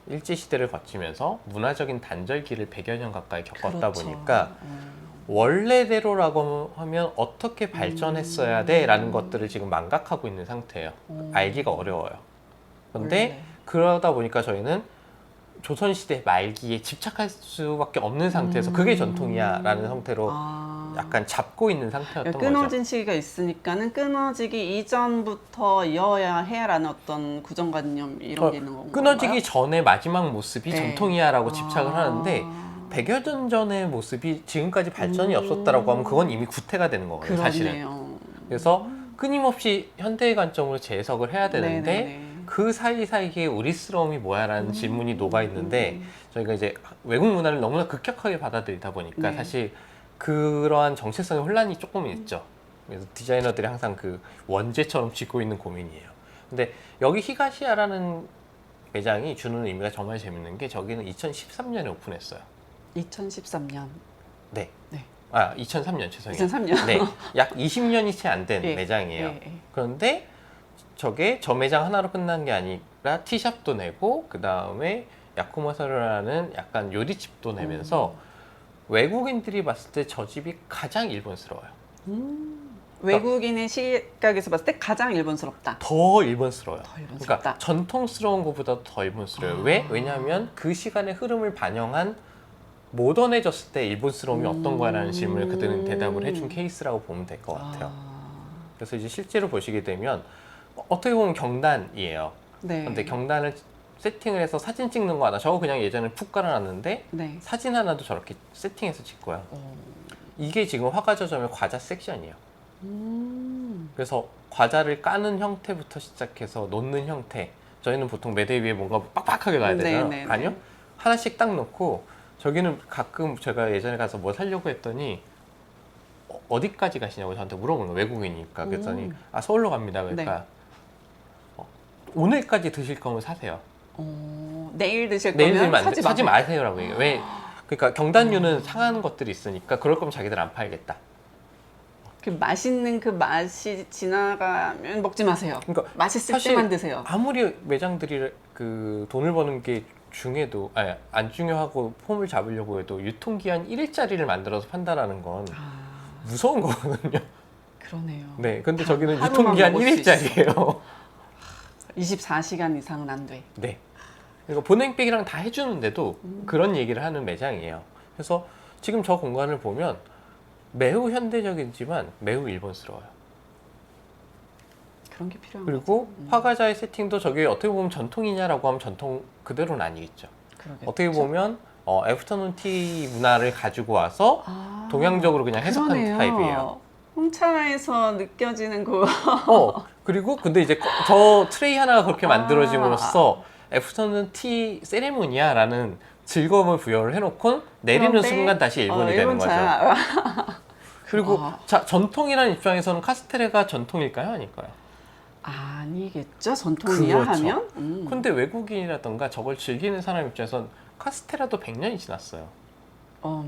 Speaker 2: 일제시대를 거치면서 문화적인 단절기를 100여 년 가까이 겪었다
Speaker 1: 그렇죠.
Speaker 2: 보니까 원래대로라고 하면 어떻게 발전했어야 돼 라는 것들을 지금 망각하고 있는 상태예요. 알기가 어려워요. 그런데
Speaker 1: 원래.
Speaker 2: 그러다 보니까 저희는 조선시대 말기에 집착할 수밖에 없는 상태에서 그게 전통이야 라는 형태로 약간 잡고 있는 상태였던 거죠.
Speaker 1: 끊어진 시기가 있으니까는 끊어지기 이전부터 이어야 해라는 어떤 고정관념 이런 게 있는 건가요?
Speaker 2: 끊어지기 전에 마지막 모습이
Speaker 1: 네.
Speaker 2: 전통이야 라고 집착을 하는데, 100여 년 전의 모습이 지금까지 발전이 없었다라고 하면 그건 이미 구태가 되는 거거든요, 사실은.
Speaker 1: 그렇네요.
Speaker 2: 그래서 끊임없이 현대의 관점으로 재해석을 해야 되는데,
Speaker 1: 네네네.
Speaker 2: 그 사이사이에 우리스러움이 뭐야 라는 질문이 녹아 있는데, 저희가 이제 외국 문화를 너무나 급격하게 받아들이다 보니까
Speaker 1: 네.
Speaker 2: 사실 그러한 정체성의 혼란이 조금 있죠. 그래서 디자이너들이 항상 그 원죄처럼 쥐고 있는 고민이에요. 근데 여기 히가시아라는 매장이 주는 의미가 정말 재밌는 게, 저기는 2013년에 오픈했어요.
Speaker 1: 2013년.
Speaker 2: 네.
Speaker 1: 네.
Speaker 2: 2003년 죄송해요.
Speaker 1: 2003년.
Speaker 2: 네, 약 20년이 채 안 된
Speaker 1: 예,
Speaker 2: 매장이에요.
Speaker 1: 예, 예.
Speaker 2: 그런데 저게 저 매장 하나로 끝난 게 아니라 티샵도 내고 그 다음에 야쿠모사라는 약간 요리집도 내면서 외국인들이 봤을 때 저 집이 가장 일본스러워요.
Speaker 1: 외국인의 시각에서 봤을 때 가장 일본스럽다.
Speaker 2: 더 일본스러워요.
Speaker 1: 더 일본스럽다.
Speaker 2: 그러니까 전통스러운 것보다 더 일본스러워요. 왜? 왜냐하면 그 시간의 흐름을 반영한 모던해졌을 때 일본스러움이 어떤 거야라는 질문을 그들은 대답을 해준 케이스라고 보면 될 것 같아요. 그래서 이제 실제로 보시게 되면 어떻게 보면 경단이에요.
Speaker 1: 네.
Speaker 2: 근데 경단을 세팅을 해서 사진 찍는 거 하나 저거 그냥 예전에 푹 깔아놨는데
Speaker 1: 네.
Speaker 2: 사진 하나도 저렇게 세팅해서 찍고요.
Speaker 1: 어.
Speaker 2: 이게 지금 화가저점의 과자 섹션이에요.
Speaker 1: 음.
Speaker 2: 그래서 과자를 까는 형태부터 시작해서 놓는 형태. 저희는 보통 매대 위에 뭔가 빡빡하게 놔야 되잖아요.
Speaker 1: 네, 네, 네.
Speaker 2: 아니요. 하나씩 딱 놓고 저기는 가끔 제가 예전에 가서 뭐 사려고 했더니 어디까지 가시냐고 저한테 물어보는 거예요. 외국인이니까. 그랬더니 서울로 갑니다. 그러니까 오늘까지 드실 거면 사세요.
Speaker 1: 내일 드실
Speaker 2: 내일
Speaker 1: 거면
Speaker 2: 드시면 안 돼. 사지
Speaker 1: 마세요.
Speaker 2: 마세요라고 얘기해요. 왜? 그러니까 경단류는 상하는 것들이 있으니까 그럴 거면 자기들 안 팔겠다.
Speaker 1: 그 맛있는 그 맛이 지나가면 먹지 마세요.
Speaker 2: 그러니까
Speaker 1: 맛있을
Speaker 2: 사실
Speaker 1: 때만 드세요.
Speaker 2: 아무리 매장들이 그 돈을 버는 게 중에도 안 중요하고 폼을 잡으려고 해도 유통기한 1일짜리를 만들어서 판다라는 건 무서운 거거든요.
Speaker 1: 그러네요.
Speaker 2: 네, 근데 저기는
Speaker 1: 하루만
Speaker 2: 유통기한
Speaker 1: 먹을 수
Speaker 2: 1일짜리예요.
Speaker 1: 24시간 이상은 안 돼.
Speaker 2: 네. 그러니까 보냉백이랑 다 해주는데도 그런 얘기를 하는 매장이에요. 그래서 지금 저 공간을 보면 매우 현대적이지만 매우 일본스러워요.
Speaker 1: 그런 게 필요한
Speaker 2: 그리고
Speaker 1: 거죠.
Speaker 2: 화가자의 세팅도 저게 어떻게 보면 전통이냐라고 하면 전통 그대로는 아니겠죠.
Speaker 1: 그러겠죠.
Speaker 2: 어떻게 보면 애프터눈 티 문화를 가지고 와서 동양적으로 그냥 해석한
Speaker 1: 그러네요.
Speaker 2: 타입이에요.
Speaker 1: 홍차에서 느껴지는 그
Speaker 2: 그리고 근데 이제 저 트레이 하나가 그렇게 만들어짐으로써 애프터눈 티 세레모니아라는 즐거움을 부여를 해놓고 내리는
Speaker 1: 그런데,
Speaker 2: 순간 다시 일본이 되는 거죠.
Speaker 1: 일본차.
Speaker 2: 그리고 자, 전통이라는 입장에서는 카스테레가 전통일까요? 아닐까요?
Speaker 1: 아니겠죠. 전통이야
Speaker 2: 그렇죠.
Speaker 1: 하면.
Speaker 2: 근데 외국인이라던가 저걸 즐기는 사람 입장에선 카스테라도 100년이 지났어요.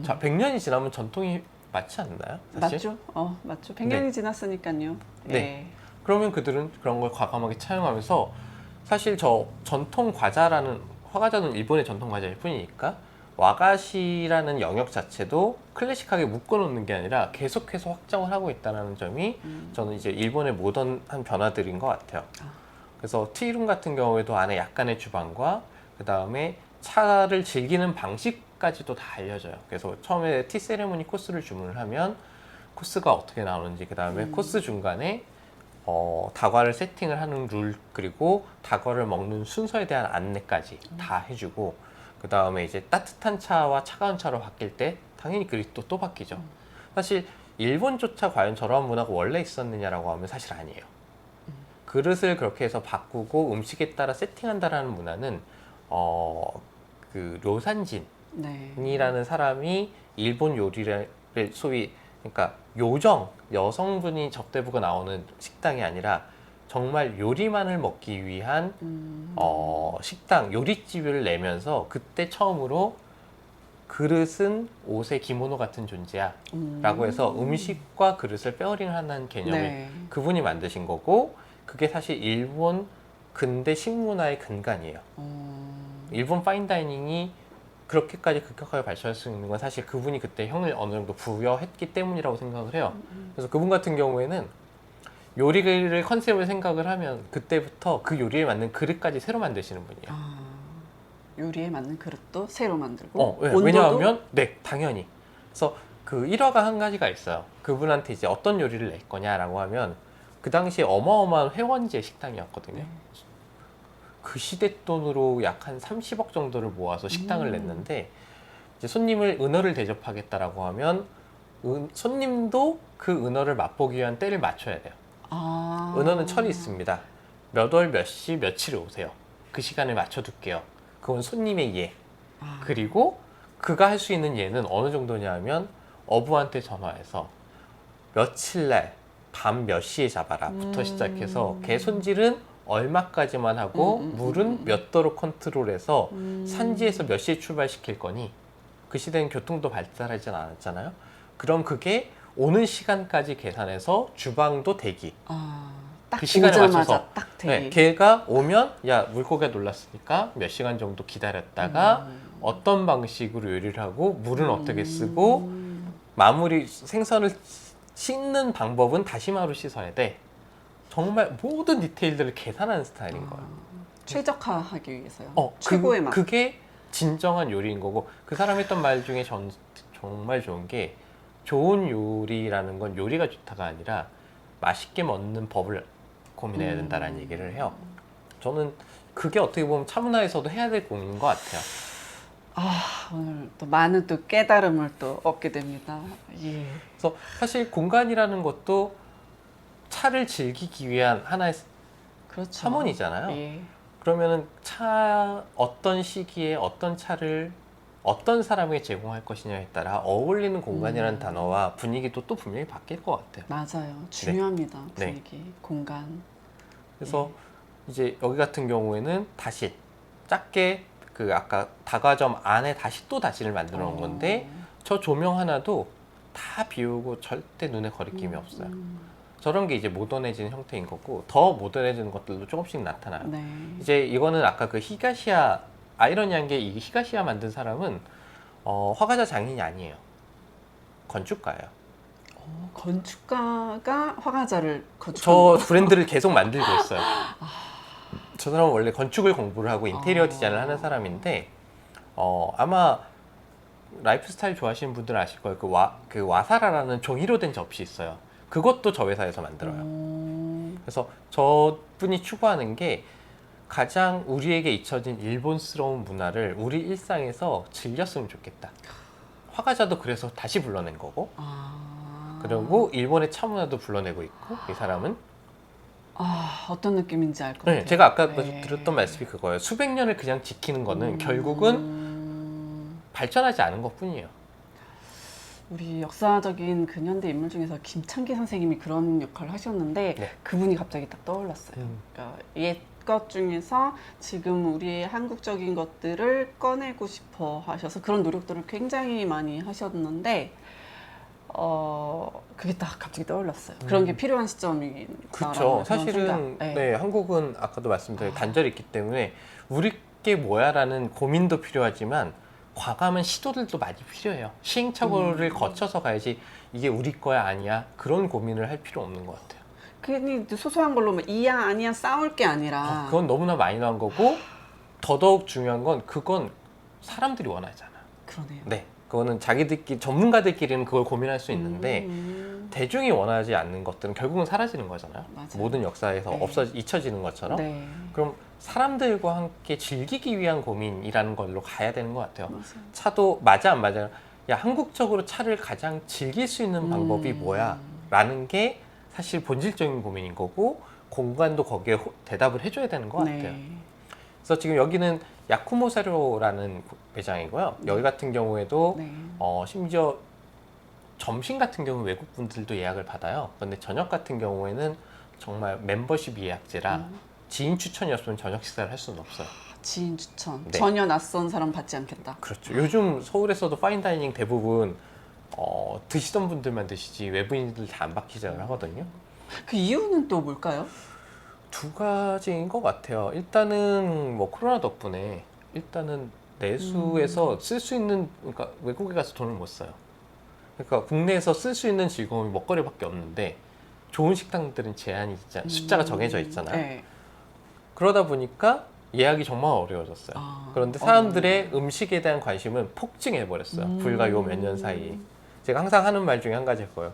Speaker 2: 자, 100년이 지나면 전통이 맞지 않나요? 사실?
Speaker 1: 맞죠. 맞죠. 100년이 지났으니까요.
Speaker 2: 네. 그러면 그들은 그런 걸 과감하게 차용하면서 사실 저 전통 과자라는 화과자는 일본의 전통 과자일 뿐이니까 와가시라는 영역 자체도 클래식하게 묶어놓는 게 아니라 계속해서 확장을 하고 있다는 점이 저는 이제 일본의 모던한 변화들인 것 같아요. 그래서 티룸 같은 경우에도 안에 약간의 주방과 그 다음에 차를 즐기는 방식까지도 다 알려져요. 그래서 처음에 티 세레모니 코스를 주문을 하면 코스가 어떻게 나오는지 그 다음에 코스 중간에 다과를 세팅을 하는 룰 그리고 다과를 먹는 순서에 대한 안내까지 다 해주고 그 다음에 이제 따뜻한 차와 차가운 차로 바뀔 때 당연히 그릇도 또 바뀌죠. 사실 일본조차 과연 저러한 문화가 원래 있었느냐라고 하면 사실 아니에요. 그릇을 그렇게 해서 바꾸고 음식에 따라 세팅한다라는 문화는 그 료산진이라는
Speaker 1: 네.
Speaker 2: 사람이 일본 요리를 소위 그러니까 요정 여성분이 접대부가 나오는 식당이 아니라 정말 요리만을 먹기 위한 식당 요리집을 내면서 그때 처음으로 그릇은 옷의 기모노 같은 존재야 라고 해서 음식과 그릇을 페어링하는 개념을
Speaker 1: 네.
Speaker 2: 그분이 만드신 거고 그게 사실 일본 근대 식문화의 근간이에요. 일본 파인다이닝이 그렇게까지 급격하게 발전할 수 있는 건 사실 그분이 그때 형을 어느 정도 부여했기 때문이라고 생각을 해요. 그래서 그분 같은 경우에는 요리를 컨셉을 생각을 하면 그때부터 그 요리에 맞는 그릇까지 새로 만드시는 분이에요.
Speaker 1: 요리에 맞는 그릇도 새로 만들고
Speaker 2: 네,
Speaker 1: 온도도?
Speaker 2: 왜냐하면 네 당연히 그래서 그 일화가 한 가지가 있어요. 그분한테 이제 어떤 요리를 낼 거냐라고 하면 그 당시에 어마어마한 회원제 식당이었거든요. 그 시대 돈으로 약 한 30억 정도를 모아서 식당을 냈는데 이제 손님을 은어를 대접하겠다라고 하면 손님도 그 은어를 맛보기 위한 때를 맞춰야 돼요. 은어는 철이 있습니다. 몇 월 몇 시 며칠에 오세요. 그 시간에 맞춰둘게요. 그건 손님의 예. 그리고 그가 할 수 있는 예는 어느 정도냐 하면 어부한테 전화해서 며칠 날 밤 몇 시에 잡아라부터 시작해서 개 손질은 얼마까지만 하고 물은 몇 도로 컨트롤해서 산지에서 몇 시에 출발시킬 거니 그 시대는 교통도 발달하지 않았잖아요. 그럼 그게 오는 시간까지 계산해서 주방도 대기.
Speaker 1: 딱
Speaker 2: 그 시간에
Speaker 1: 오자마자
Speaker 2: 맞춰서.
Speaker 1: 딱
Speaker 2: 네,
Speaker 1: 대기.
Speaker 2: 걔가 오면 야 물고기가 놀랐으니까 몇 시간 정도 기다렸다가 어떤 방식으로 요리를 하고 물은 어떻게 쓰고 마무리 생선을 씻는 방법은 다시마로 씻어야 돼. 정말 모든 디테일들을 계산하는 스타일인 거예요.
Speaker 1: 최적화하기 위해서요.
Speaker 2: 최고의
Speaker 1: 맛.
Speaker 2: 그게 진정한 요리인 거고 그 사람 했던 말 중에 정말 좋은 게 좋은 요리라는 건 요리가 좋다가 아니라 맛있게 먹는 법을 고민해야 된다라는 얘기를 해요. 저는 그게 어떻게 보면 차문화에서도 해야 될 고민인 것 같아요.
Speaker 1: 오늘 또 많은 또 깨달음을 또 얻게 됩니다. 예.
Speaker 2: 그래서 사실 공간이라는 것도 차를 즐기기 위한 하나의
Speaker 1: 그렇죠.
Speaker 2: 차원이잖아요.
Speaker 1: 예.
Speaker 2: 그러면은 어떤 시기에 어떤 차를 어떤 사람에게 제공할 것이냐에 따라 어울리는 공간이라는 단어와 분위기도 또 분명히 바뀔 것 같아요.
Speaker 1: 맞아요. 중요합니다.
Speaker 2: 네.
Speaker 1: 분위기, 공간.
Speaker 2: 그래서 이제 여기 같은 경우에는 다시 작게 그 아까 다과점 안에 다시 또 다시를 만들어 놓은 건데 저 조명 하나도 다 비우고 절대 눈에 거리낌이 없어요. 저런 게 이제 모던해지는 형태인 거고 더 모던해지는 것들도 조금씩 나타나요.
Speaker 1: 네.
Speaker 2: 이제 이거는 아까 그 히가시야 아이러니한 게 이 히가시야 만든 사람은 화가자 장인이 아니에요. 건축가예요.
Speaker 1: 건축가가 화가자를
Speaker 2: 저 브랜드를 계속 만들고 있어요. 저 사람은 원래 건축을 공부를 하고 인테리어 디자인을 하는 사람인데 아마 라이프 스타일 좋아하시는 분들은 아실 거예요. 그 와사라라는 종이로 된 접시 있어요. 그것도 저 회사에서 만들어요. 그래서 저분이 추구하는 게 가장 우리에게 잊혀진 일본스러운 문화를 우리 일상에서 즐겼으면 좋겠다. 화가자도 그래서 다시 불러낸 거고 그리고 일본의 차문화도 불러내고 있고 이 사람은
Speaker 1: 어떤 느낌인지 알 것 같아요.
Speaker 2: 제가 아까
Speaker 1: 네.
Speaker 2: 들었던 말씀이 그거예요. 수백 년을 그냥 지키는 거는 결국은 발전하지 않은 것뿐이에요.
Speaker 1: 우리 역사적인 근현대 인물 중에서 김창기 선생님이 그런 역할을 하셨는데
Speaker 2: 네.
Speaker 1: 그분이 갑자기 딱 떠올랐어요. 그러니까 옛것 중에서 지금 우리의 한국적인 것들을 꺼내고 싶어 하셔서 그런 노력들을 굉장히 많이 하셨는데 그게 딱 갑자기 떠올랐어요. 그런 게 필요한 시점이
Speaker 2: 그렇죠. 사실은 네, 한국은 아까도 말씀드린 단절이 있기 때문에 우리께 뭐야라는 고민도 필요하지만 과감한 시도들도 많이 필요해요. 시행착오를 거쳐서 가야지 이게 우리 거야 아니야 그런 고민을 할 필요 없는 것 같아요.
Speaker 1: 괜히 소소한 걸로 뭐 이야 아니야 싸울 게 아니라
Speaker 2: 그건 너무나 마이너한 거고 더더욱 중요한 건 그건 사람들이 원하잖아.
Speaker 1: 그러네요.
Speaker 2: 네, 그거는 자기들끼리 전문가들끼리는 그걸 고민할 수 있는데 대중이 원하지 않는 것들은 결국은 사라지는 거잖아요.
Speaker 1: 맞아요.
Speaker 2: 모든 역사에서 잊혀지는 것처럼.
Speaker 1: 네.
Speaker 2: 그럼 사람들과 함께 즐기기 위한 고민이라는 걸로 가야 되는 것 같아요.
Speaker 1: 맞아요.
Speaker 2: 차도 맞아 안 맞아? 야 한국적으로 차를 가장 즐길 수 있는 방법이 뭐야? 라는 게 사실 본질적인 고민인 거고 공간도 거기에 대답을 해줘야 되는 것 같아요.
Speaker 1: 네.
Speaker 2: 그래서 지금 여기는 야쿠모사료라는 매장이고요. 여기 같은 경우에도
Speaker 1: 네.
Speaker 2: 심지어 점심 같은 경우 외국 분들도 예약을 받아요. 그런데 저녁 같은 경우에는 정말 멤버십 예약제라 지인 추천이 없으면 저녁 식사를 할 수는 없어요.
Speaker 1: 지인 추천.
Speaker 2: 네.
Speaker 1: 전혀 낯선 사람 받지 않겠다.
Speaker 2: 그렇죠. 요즘 서울에서도 파인다이닝 대부분 드시던 분들만 드시지 외부인들 다 안 받기 시작을 하거든요.
Speaker 1: 그 이유는 또 뭘까요?
Speaker 2: 두 가지인 것 같아요. 일단은 뭐 코로나 덕분에 일단은 내수에서 쓸 수 있는 그러니까 외국에 가서 돈을 못 써요. 그러니까 국내에서 쓸 수 있는 즐거움이 먹거리밖에 없는데 좋은 식당들은 제한이 있잖아요. 숫자가 정해져 있잖아요.
Speaker 1: 네.
Speaker 2: 그러다 보니까 예약이 정말 어려워졌어요. 그런데 사람들의 음식에 대한 관심은 폭증해 버렸어요. 불과 요 몇 년 사이에. 제가 항상 하는 말 중에 한 가지일 거예요.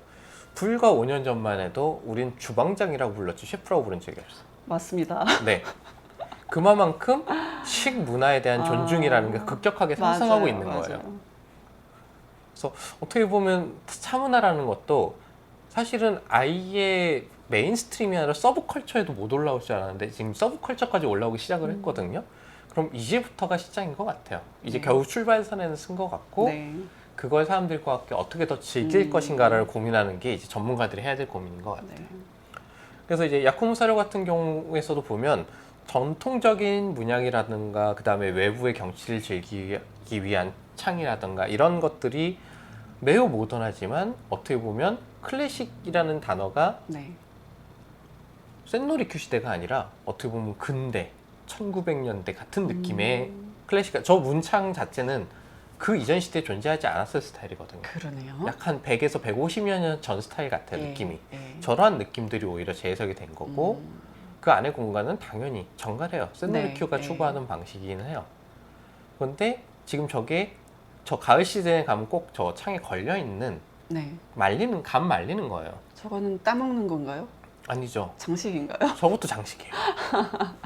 Speaker 2: 불과 5년 전만 해도 우린 주방장이라고 불렀지 셰프라고 부른 적이 없어요.
Speaker 1: 맞습니다.
Speaker 2: 네. 그만큼 식 문화에 대한 존중이라는 게 급격하게 상승하고
Speaker 1: 맞아요,
Speaker 2: 있는 거예요.
Speaker 1: 맞아요.
Speaker 2: 그래서 어떻게 보면 차문화라는 것도 사실은 아예 메인스트림이 아니라 서브컬처에도 못 올라올 줄 알았는데 지금 서브컬처까지 올라오기 시작을 했거든요. 그럼 이제부터가 시작인 것 같아요. 이제 겨우 출발선에는 쓴 것 같고
Speaker 1: 네.
Speaker 2: 그걸 사람들과 함께 어떻게 더 즐길 것인가를 고민하는 게 이제 전문가들이 해야 될 고민인 것 같아요.
Speaker 1: 네.
Speaker 2: 그래서 이제 야쿠무사료 같은 경우에서도 보면 전통적인 문양이라든가 그 다음에 외부의 경치를 즐기기 위한 창이라든가 이런 것들이 매우 모던하지만 어떻게 보면 클래식이라는 단어가
Speaker 1: 네.
Speaker 2: 센노리큐 시대가 아니라 어떻게 보면 근대 1900년대 같은 느낌의 클래식. 저 문창 자체는 그 이전 시대에 존재하지 않았을 스타일이거든요.
Speaker 1: 그러네요.
Speaker 2: 약 한 100에서 150여 년 전 스타일 같아요.
Speaker 1: 예,
Speaker 2: 느낌이.
Speaker 1: 예.
Speaker 2: 저러한 느낌들이 오히려 재해석이 된 거고 그 안의 공간은 당연히 정갈해요. 센노리큐가
Speaker 1: 네, 네.
Speaker 2: 추구하는 방식이긴 해요. 그런데 지금 저게 저 가을 시즌에 가면 꼭 저 창에 걸려있는
Speaker 1: 네.
Speaker 2: 감 말리는 거예요.
Speaker 1: 저거는 따먹는 건가요?
Speaker 2: 아니죠.
Speaker 1: 장식인가요?
Speaker 2: 저것도 장식이에요.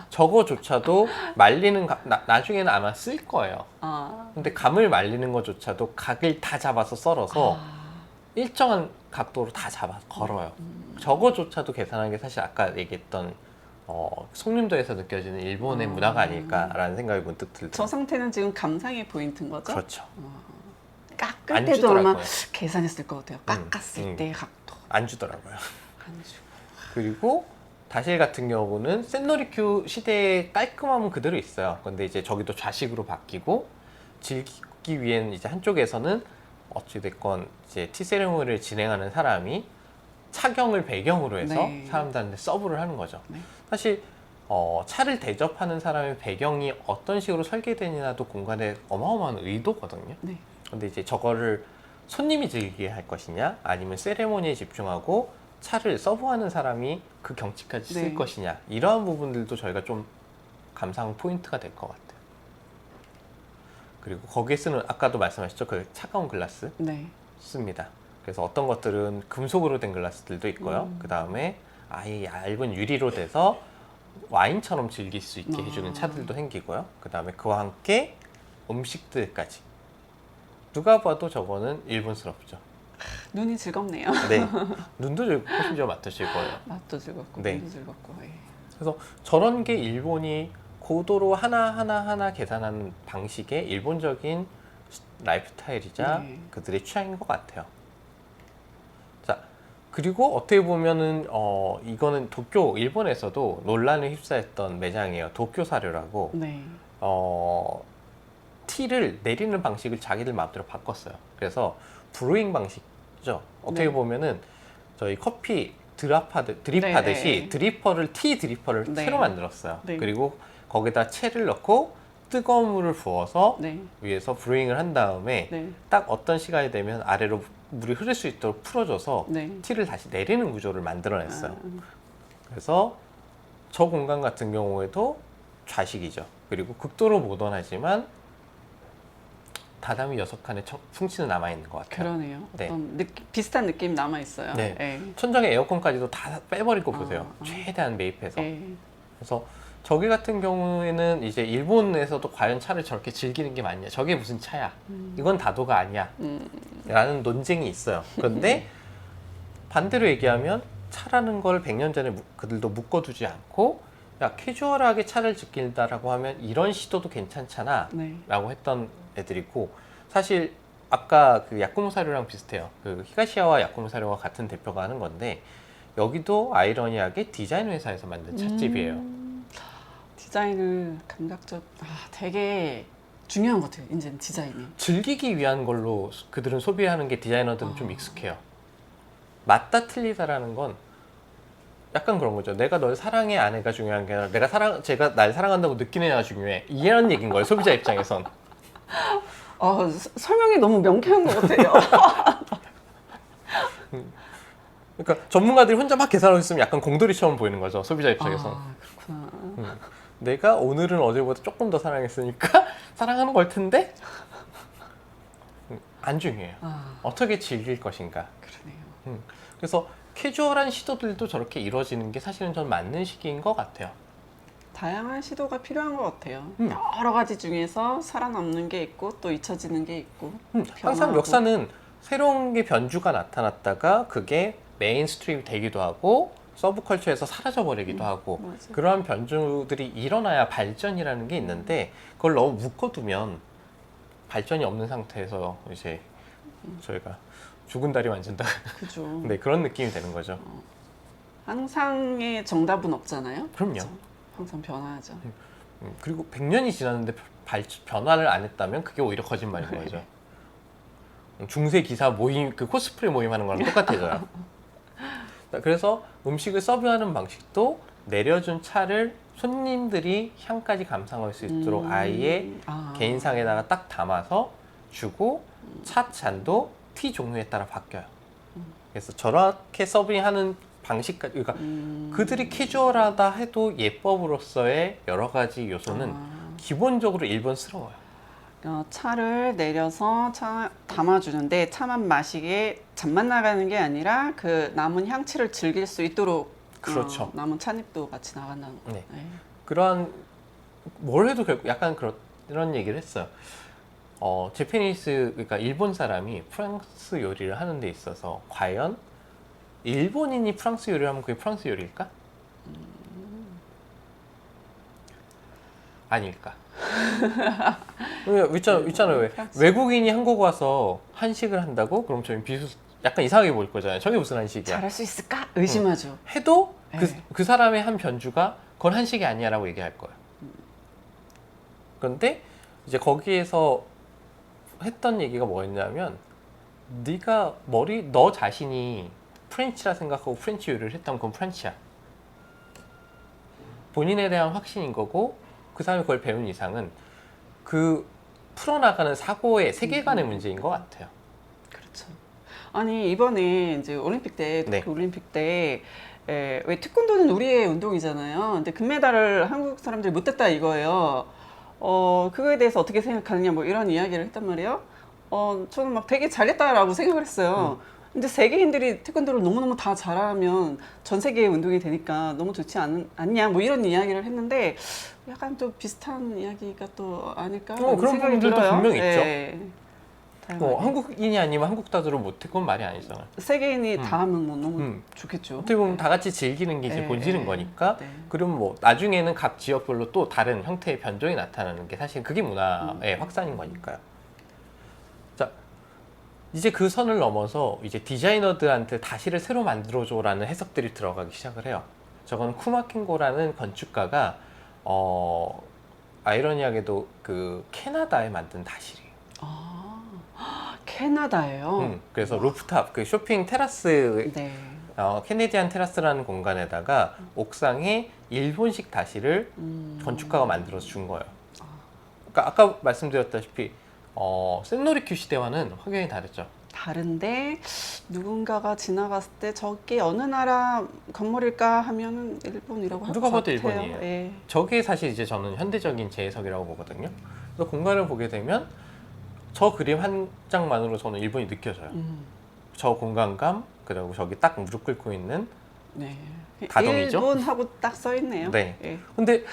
Speaker 2: 저거조차도 말리는 나중에는 아마 쓸 거예요.
Speaker 1: 아.
Speaker 2: 근데 감을 말리는 것조차도 각을 다 잡아서 썰어서 일정한 각도로 다 잡아 걸어요. 저거조차도 계산하는 게 사실 아까 얘기했던 송림도에서 느껴지는 일본의 문화가 아닐까라는 생각이 문득
Speaker 1: 저
Speaker 2: 들더라고요.
Speaker 1: 상태는 지금 감상의 포인트인 거죠?
Speaker 2: 그렇죠.
Speaker 1: 깎을
Speaker 2: 안
Speaker 1: 때도 아마
Speaker 2: 주더라고요.
Speaker 1: 계산했을 것 같아요. 깎았을 때의 각도.
Speaker 2: 안 주더라고요.
Speaker 1: 안 주고.
Speaker 2: 그리고 다실 같은 경우는 센노리큐 시대의 깔끔함은 그대로 있어요. 근데 이제 저기도 좌식으로 바뀌고 즐기기 위해는 이제 한쪽에서는 어찌됐건 이제 티 세레모니를 진행하는 사람이 차경을 배경으로 해서
Speaker 1: 네.
Speaker 2: 사람들한테 서브를 하는 거죠.
Speaker 1: 네.
Speaker 2: 사실 차를 대접하는 사람의 배경이 어떤 식으로 설계되느냐도 공간에 어마어마한 의도거든요.
Speaker 1: 네.
Speaker 2: 근데 이제 저거를 손님이 즐기게 할 것이냐 아니면 세레모니에 집중하고 차를 서브하는 사람이 그 경치까지 쓸
Speaker 1: 네.
Speaker 2: 것이냐 이러한 부분들도 저희가 좀 감상 포인트가 될 것 같아요. 그리고 거기에 쓰는 아까도 말씀하셨죠 그 차가운 글라스
Speaker 1: 네.
Speaker 2: 씁니다. 그래서 어떤 것들은 금속으로 된 글라스들도 있고요. 그 다음에 아예 얇은 유리로 돼서 와인처럼 즐길 수 있게 해주는 차들도 생기고요. 그 다음에 그와 함께 음식들까지 누가 봐도 저거는 일본스럽죠.
Speaker 1: 눈이 즐겁네요.
Speaker 2: 네, 눈도 즐겁고 심지어 맛도 즐거워요.
Speaker 1: 맛도 즐겁고
Speaker 2: 네.
Speaker 1: 눈도 즐겁고. 예.
Speaker 2: 그래서 저런 게 일본이 고도로 하나 계산하는 방식의 일본적인 라이프 스타일이자
Speaker 1: 네.
Speaker 2: 그들의 취향인 것 같아요. 자, 그리고 어떻게 보면은 이거는 도쿄 일본에서도 논란을 휩싸였던 매장이에요. 도쿄 사료라고
Speaker 1: 네.
Speaker 2: 티를 내리는 방식을 자기들 마음대로 바꿨어요. 그래서 브루잉 방식이죠. 어떻게
Speaker 1: 네.
Speaker 2: 보면은 저희 커피 드립하듯이
Speaker 1: 네, 네.
Speaker 2: 티 드리퍼를
Speaker 1: 네.
Speaker 2: 새로 만들었어요.
Speaker 1: 네.
Speaker 2: 그리고 거기다 채를 넣고 뜨거운 물을 부어서
Speaker 1: 네.
Speaker 2: 위에서 브루잉을 한 다음에
Speaker 1: 네.
Speaker 2: 딱 어떤 시간이 되면 아래로 물이 흐를 수 있도록 풀어줘서
Speaker 1: 네.
Speaker 2: 티를 다시 내리는 구조를 만들어냈어요.
Speaker 1: 아,
Speaker 2: 그래서 저 공간 같은 경우에도 좌식이죠. 그리고 극도로 모던하지만 다다미 6칸의 풍치는 남아있는 것 같아요.
Speaker 1: 그러네요.
Speaker 2: 네.
Speaker 1: 어떤 비슷한 느낌 남아 있어요.
Speaker 2: 네.
Speaker 1: 예.
Speaker 2: 천장에 에어컨까지도 다 빼버리고 보세요.
Speaker 1: 아.
Speaker 2: 최대한 매입해서.
Speaker 1: 예.
Speaker 2: 그래서 저기 같은 경우에는 이제 일본에서도 과연 차를 저렇게 즐기는 게 맞냐? 저게 무슨 차야? 이건 다도가 아니야. 라는 논쟁이 있어요. 그런데 반대로 얘기하면 차라는 걸 100년 전에 그들도 묶어두지 않고 야 캐주얼하게 차를 즐긴다라고 하면 이런 시도도 괜찮잖아
Speaker 1: 네.
Speaker 2: 라고 했던 애들이고 사실 아까 그 야쿠모사료랑 비슷해요. 그 히가시야와 야쿠모사료와 같은 대표가 하는 건데 여기도 아이러니하게 디자인 회사에서 만든 찻집이에요.
Speaker 1: 디자인을 감각적 되게 중요한 것 같아요. 이제는 디자인이.
Speaker 2: 즐기기 위한 걸로 그들은 소비하는 게 디자이너들은 좀 익숙해요. 맞다 틀리다라는 건 약간 그런 거죠. 내가 널 사랑해 안 해가 중요한 게 아니라 제가 날 사랑한다고 느끼는 애가 중요해. 이런 얘기인 거예요. 소비자 입장에선.
Speaker 1: 설명이 너무 명쾌한 것 같아요.
Speaker 2: 그러니까 전문가들이 혼자 막 계산하고 있으면 약간 공돌이처럼 보이는 거죠. 소비자 입장에선.
Speaker 1: 그렇구나.
Speaker 2: 내가 오늘은 어제보다 조금 더 사랑했으니까 사랑하는 걸 텐데 안 중요해요. 어떻게 즐길 것인가.
Speaker 1: 그러네요.
Speaker 2: 그래서 캐주얼한 시도들도 저렇게 이루어지는 게 사실은 전 맞는 시기인 것 같아요.
Speaker 1: 다양한 시도가 필요한 것 같아요. 여러 가지 중에서 살아남는 게 있고 또 잊혀지는 게 있고.
Speaker 2: 항상
Speaker 1: 변화하고.
Speaker 2: 역사는 새로운 게 변주가 나타났다가 그게 메인스트림이 되기도 하고 서브컬처에서 사라져버리기도 하고
Speaker 1: 맞아요.
Speaker 2: 그러한 변주들이 일어나야 발전이라는 게 있는데 그걸 너무 묶어두면 발전이 없는 상태에서 이제 저희가 죽은 다리 만진다.
Speaker 1: 그죠.
Speaker 2: 네, 그런 느낌이 되는 거죠.
Speaker 1: 항상의 정답은 없잖아요.
Speaker 2: 그럼요.
Speaker 1: 그죠? 항상 변화하죠.
Speaker 2: 그리고 100년이 지났는데 변화를 안 했다면 그게 오히려 거짓말인 거죠. 중세 기사 모임 그 코스프레 모임 하는 거랑 똑같아져요. 그래서 음식을 서브하는 방식도 내려준 차를 손님들이 향까지 감상할 수 있도록 아예 개인상에다가 딱 담아서 주고 차 잔도 티 종류에 따라 바뀌어요. 그래서 저렇게 서빙하는 방식까지 그러니까 그들이 캐주얼하다 해도 예법으로서의 여러 가지 요소는 기본적으로 일본스러워요.
Speaker 1: 차를 내려서 차 담아주는데 차만 마시게 잔만 나가는 게 아니라 그 남은 향취를 즐길 수 있도록
Speaker 2: 그렇죠.
Speaker 1: 남은 찻잎도 같이 나간다는 거.
Speaker 2: 네. 그러한 뭘 해도 결국 약간 그런 얘기를 했어요. 제페니스 그러니까 일본 사람이 프랑스 요리를 하는 데 있어서 과연 일본인이 프랑스 요리를 하면 그게 프랑스 요리일까? 아닐까? 있잖아요. 왜? 외국인이 한국 와서 한식을 한다고? 그럼 저희 약간 이상하게 보일 거잖아요. 저게 무슨 한식이야?
Speaker 1: 잘할 수 있을까? 의심하죠.
Speaker 2: 해도
Speaker 1: 네.
Speaker 2: 그 사람의 한 변주가 그건 한식이 아니야라고 얘기할 거예요. 그런데 이제 거기에서 했던 얘기가 뭐였냐면 네가 너 자신이 프렌치라 생각하고 프렌치 요리를 했다면 그건 프렌치야. 본인에 대한 확신인 거고 그 사람이 그걸 배운 이상은 그 풀어나가는 사고의 세계관의 문제인 것 같아요.
Speaker 1: 그렇죠. 아니 이번에 이제 올림픽 때
Speaker 2: 네.
Speaker 1: 도쿄 올림픽 때 왜 태권도는 우리의 운동이잖아요. 근데 금메달을 한국 사람들이 못 땄다 이거예요. 그거에 대해서 어떻게 생각하느냐 뭐 이런 이야기를 했단 말이에요. 저는 막 되게 잘했다라고 생각을 했어요. 근데 세계인들이 태권도를 너무너무 다 잘하면 전 세계의 운동이 되니까 너무 좋지 않냐 뭐 이런 이야기를 했는데 약간 또 비슷한 이야기가 또 아닐까
Speaker 2: 그런
Speaker 1: 생각이
Speaker 2: 부분들도
Speaker 1: 들어요.
Speaker 2: 분명히 있죠.
Speaker 1: 네. 다양하게.
Speaker 2: 한국인이 아니면 한국 따주로 못해 그건 말이 아니잖아요.
Speaker 1: 세계인이 다 하면 뭐 너무
Speaker 2: 음.
Speaker 1: 좋겠죠.
Speaker 2: 어떻게 보면 다 같이 즐기는 게 이제
Speaker 1: 네,
Speaker 2: 본질인
Speaker 1: 네.
Speaker 2: 거니까
Speaker 1: 네.
Speaker 2: 그럼 뭐 나중에는 각 지역별로 또 다른 형태의 변종이 나타나는 게 사실 그게 문화의 확산인 거니까요. 자, 이제 그 선을 넘어서 이제 디자이너들한테 다시를 새로 만들어줘라는 해석들이 들어가기 시작을 해요. 저건 쿠마켄고라는 건축가가 아이러니하게도 그 캐나다에 만든 다실이에요.
Speaker 1: 캐나다예요.
Speaker 2: 그래서 루프탑 그 쇼핑 테라스
Speaker 1: 네.
Speaker 2: 캐네디안 테라스라는 공간에다가 옥상에 일본식 다시를 건축가가 만들어서 준 거예요. 그러니까 아까 말씀드렸다시피 센노리큐 시대와는 확연히 다르죠.
Speaker 1: 다른데 누군가가 지나갔을 때 저게 어느 나라 건물일까 하면은 일본이라고 할 것
Speaker 2: 누가
Speaker 1: 같아요.
Speaker 2: 봐도 일본이에요.
Speaker 1: 예.
Speaker 2: 저게 사실 이제 저는 현대적인 재해석이라고 보거든요. 그래서 공간을 보게 되면 저 그림 한 장만으로 저는 일본이 느껴져요. 저 공간감 그리고 저기 딱 무릎 꿇고 있는
Speaker 1: 네.
Speaker 2: 다동이죠?
Speaker 1: 일본하고 딱 써 있네요.
Speaker 2: 네.
Speaker 1: 예.
Speaker 2: 근데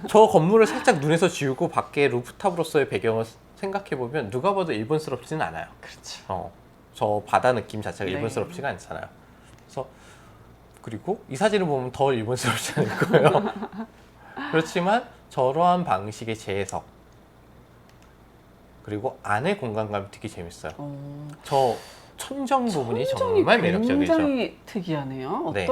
Speaker 2: 저 건물을 살짝 눈에서 지우고 밖에 루프탑으로서의 배경을 생각해 보면 누가 봐도 일본스럽지는 않아요.
Speaker 1: 그렇죠.
Speaker 2: 저 바다 느낌 자체가
Speaker 1: 네.
Speaker 2: 일본스럽지가 않잖아요. 그래서 그리고 이 사진을 보면 더 일본스럽지 않을 거예요. 그렇지만 저러한 방식의 재해석 그리고 안의 공간감이 되게 재밌어요. 저 천정 부분이 정말 매력적이죠.
Speaker 1: 굉장히 특이하네요.
Speaker 2: 네.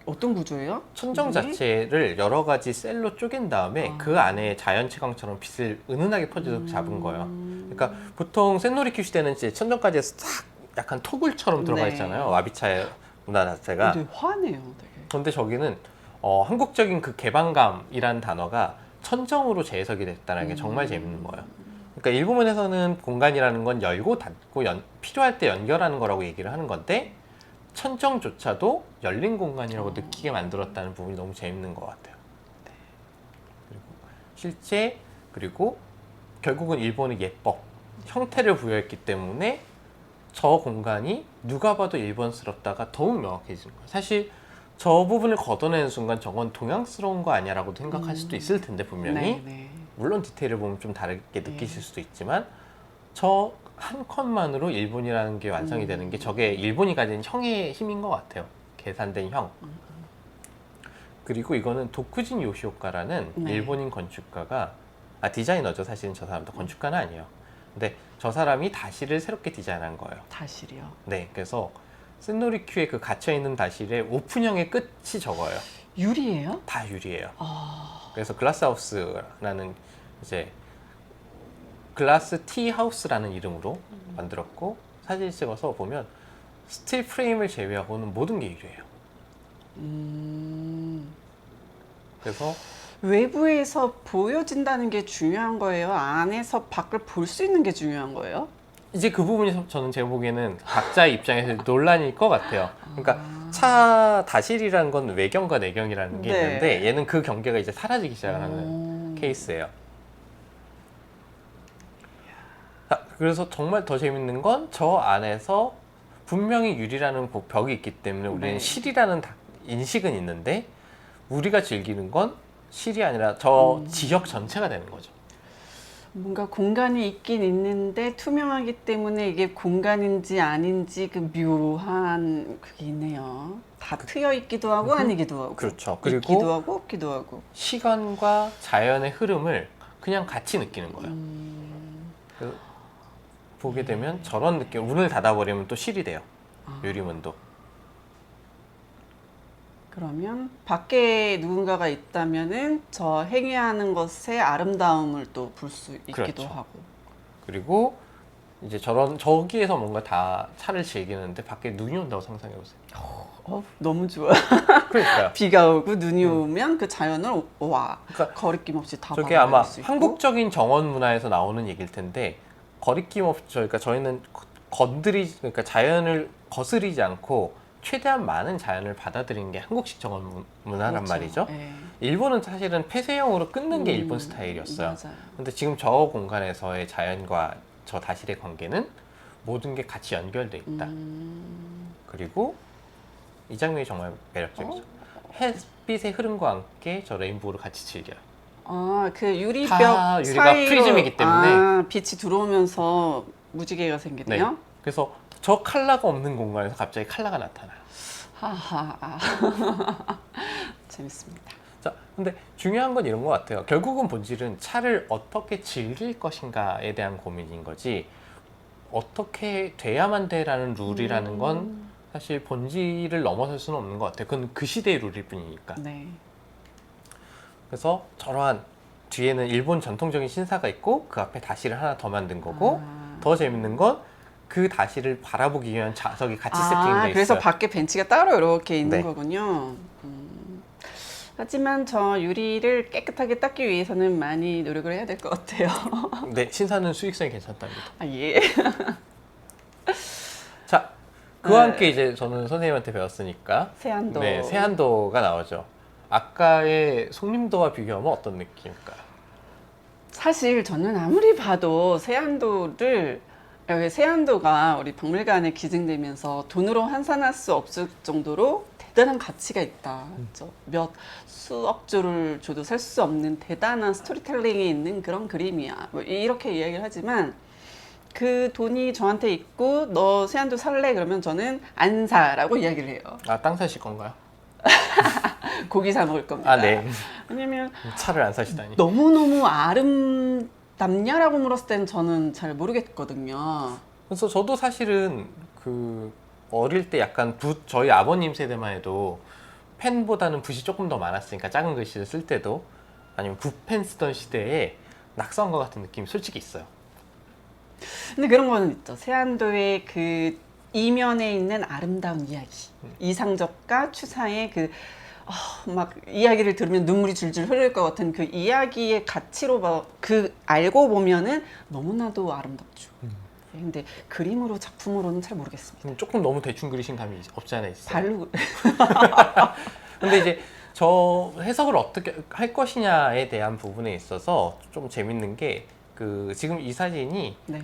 Speaker 1: 어떤 구조예요?
Speaker 2: 천정 자체를 여러 가지 셀로 쪼갠 다음에 그 안에 자연 채광처럼 빛을 은은하게 퍼지도록 잡은 거예요. 그러니까 보통 센노리큐 시대는 이제 천정까지 해서 싹 약간 토굴처럼 들어가
Speaker 1: 네.
Speaker 2: 있잖아요. 와비차의 문화 자체가.
Speaker 1: 되게 화내요, 되게.
Speaker 2: 그런데 저기는 한국적인 그 개방감이라는 단어가 천정으로 재해석이 됐다는 게 정말 재밌는 거예요. 그러니까 일본에서는 공간이라는 건 열고 닫고 필요할 때 연결하는 거라고 얘기를 하는 건데 천정조차도 열린 공간이라고 느끼게 만들었다는 부분이 너무 재밌는 것 같아요. 그리고 결국은 일본의 예법, 형태를 부여했기 때문에 저 공간이 누가 봐도 일본스럽다가 더욱 명확해지는 거예요. 사실 저 부분을 걷어내는 순간 저건 동양스러운 거 아니야라고 생각할 수도 있을 텐데 분명히
Speaker 1: 네.
Speaker 2: 물론 디테일을 보면 좀 다르게 느끼실 수도 있지만 저 한 컷만으로 일본이라는 게 완성이 되는 게 저게 일본이 가진 형의 힘인 것 같아요. 계산된 형. 그리고 이거는 도쿠진 요시오카라는
Speaker 1: 네.
Speaker 2: 일본인 건축가가 디자이너죠. 사실은 저 사람도 건축가는 아니에요. 근데 저 사람이 다시를 새롭게 디자인한 거예요.
Speaker 1: 다실이요.
Speaker 2: 네, 그래서 센노리큐의 그 갇혀있는 다실의 오픈형의 끝이 저거예요.
Speaker 1: 유리예요?
Speaker 2: 다 유리예요. 그래서 글라스하우스라는 이제 글라스 티 하우스라는 이름으로 만들었고 사진 찍어서 보면 스틸 프레임을 제외하고는 모든 게 유리해요. 그래서
Speaker 1: 외부에서 보여진다는 게 중요한 거예요? 안에서 밖을 볼 수 있는 게 중요한 거예요?
Speaker 2: 이제 그 부분이 저는 제가 보기에는 각자의 입장에서 논란일 것 같아요. 그러니까 차 다실이라는 건 외경과 내경이라는 게
Speaker 1: 네.
Speaker 2: 있는데 얘는 그 경계가 이제 사라지기 시작하는 케이스예요. 자, 그래서 정말 더 재밌는 건 저 안에서 분명히 유리라는 벽이 있기 때문에 우리는
Speaker 1: 네.
Speaker 2: 실이라는 인식은 있는데 우리가 즐기는 건 실이 아니라 저 지역 전체가 되는 거죠.
Speaker 1: 뭔가 공간이 있긴 있는데 투명하기 때문에 이게 공간인지 아닌지 그 묘한 그게 있네요. 다 트여 있기도 하고 아니기도 하고.
Speaker 2: 그렇죠. 그리고
Speaker 1: 있기도 하고 없기도 하고.
Speaker 2: 시간과 자연의 흐름을 그냥 같이 느끼는 거예요. 그래서 보게 되면 저런 느낌, 문을 닫아버리면 또 실이 돼요. 유리문도.
Speaker 1: 그러면 밖에 누군가가 있다면은 저 행위하는 것의 아름다움을 또 볼 수 있기도
Speaker 2: 그렇죠.
Speaker 1: 하고.
Speaker 2: 그리고 이제 저기에서 뭔가 다 차를 즐기는데 밖에 눈이 온다고 상상해 보세요.
Speaker 1: 너무 좋아.
Speaker 2: 그러니까요.
Speaker 1: 비가 오고 눈이 오면 그 자연을 와.
Speaker 2: 그러니까
Speaker 1: 거리낌 없이 다
Speaker 2: 저게 아마
Speaker 1: 받아들일 수 있고.
Speaker 2: 한국적인 정원 문화에서 나오는 얘기일 텐데 거리낌 없이 그러니까 저희는 그러니까 자연을 거스리지 않고 최대한 많은 자연을 받아들이는 게 한국식 정원 문화란
Speaker 1: 그렇죠.
Speaker 2: 말이죠.
Speaker 1: 네.
Speaker 2: 일본은 사실은 폐쇄형으로 끊는 게 일본 스타일이었어요.
Speaker 1: 맞아요.
Speaker 2: 근데 지금 저 공간에서의 자연과 저 다실의 관계는 모든 게 같이 연결돼 있다. 그리고 이 장면이 정말 매력적이죠. 햇빛의 흐름과 함께 저 레인보우를 같이 즐겨요.
Speaker 1: 아, 그 유리벽
Speaker 2: 다 유리가
Speaker 1: 사이로
Speaker 2: 프리즘이기 때문에.
Speaker 1: 빛이 들어오면서 무지개가 생기네요.
Speaker 2: 네. 그래서 저 컬러가 없는 공간에서 갑자기 컬러가 나타나요.
Speaker 1: 하하. 재밌습니다.
Speaker 2: 자, 근데 중요한 건 이런 것 같아요. 결국은 본질은 차를 어떻게 즐길 것인가에 대한 고민인 거지 어떻게 돼야만 돼라는 룰이라는 건 사실 본질을 넘어설 수는 없는 것 같아요. 그건 그 시대의 룰일 뿐이니까.
Speaker 1: 네.
Speaker 2: 그래서 저러한 뒤에는 일본 전통적인 신사가 있고 그 앞에 다시를 하나 더 만든 거고 더 재밌는 건 그 다시를 바라보기 위한 좌석이 같이 세팅돼 있어요.
Speaker 1: 그래서 밖에 벤치가 따로 이렇게 있는
Speaker 2: 네.
Speaker 1: 거군요. 하지만 저 유리를 깨끗하게 닦기 위해서는 많이 노력을 해야 될 것 같아요.
Speaker 2: 네, 신사는 수익성이 괜찮답니다.
Speaker 1: 아, 예.
Speaker 2: 자, 그와
Speaker 1: 네.
Speaker 2: 함께 이제 저는 선생님한테 배웠으니까
Speaker 1: 세안도.
Speaker 2: 네, 세안도가 나오죠. 아까의 송림도와 비교하면 어떤 느낌일까요?
Speaker 1: 사실 저는 아무리 봐도 세안도가 우리 박물관에 기증되면서 돈으로 환산할 수 없을 정도로 대단한 가치가 있다. 몇 수억 조를 줘도 살 수 없는 대단한 스토리텔링이 있는 그런 그림이야. 뭐 이렇게 이야기를 하지만 그 돈이 저한테 있고 너 세안도 살래? 그러면 저는 안 사라고 이야기를 해요.
Speaker 2: 아, 땅 사실 건가요?
Speaker 1: 고기 사 먹을 겁니다.
Speaker 2: 아, 네.
Speaker 1: 왜냐면
Speaker 2: 차를 안 사시다니.
Speaker 1: 너무너무 아름답냐라고 물었을 때는 저는 잘 모르겠거든요.
Speaker 2: 그래서 저도 사실은 그 어릴 때 약간 저희 아버님 세대만 해도 펜보다는 붓이 조금 더 많았으니까 작은 글씨를 쓸 때도 아니면 붓펜 쓰던 시대에 낙서한 것 같은 느낌이 솔직히 있어요.
Speaker 1: 근데 그런 거는 있죠. 세안도의 그 이면에 있는 아름다운 이야기. 이상적과 추사의 막 이야기를 들으면 눈물이 줄줄 흐를 것 같은 그 이야기의 가치로 알고 보면은 너무나도 아름답죠. 근데 그림으로 작품으로는 잘 모르겠습니다.
Speaker 2: 조금 너무 대충 그리신 감이 없지 않아 있어요.
Speaker 1: 발로
Speaker 2: 근데 이제 저 해석을 어떻게 할 것이냐에 대한 부분에 있어서 좀 재밌는 게 지금 이 사진이
Speaker 1: 네.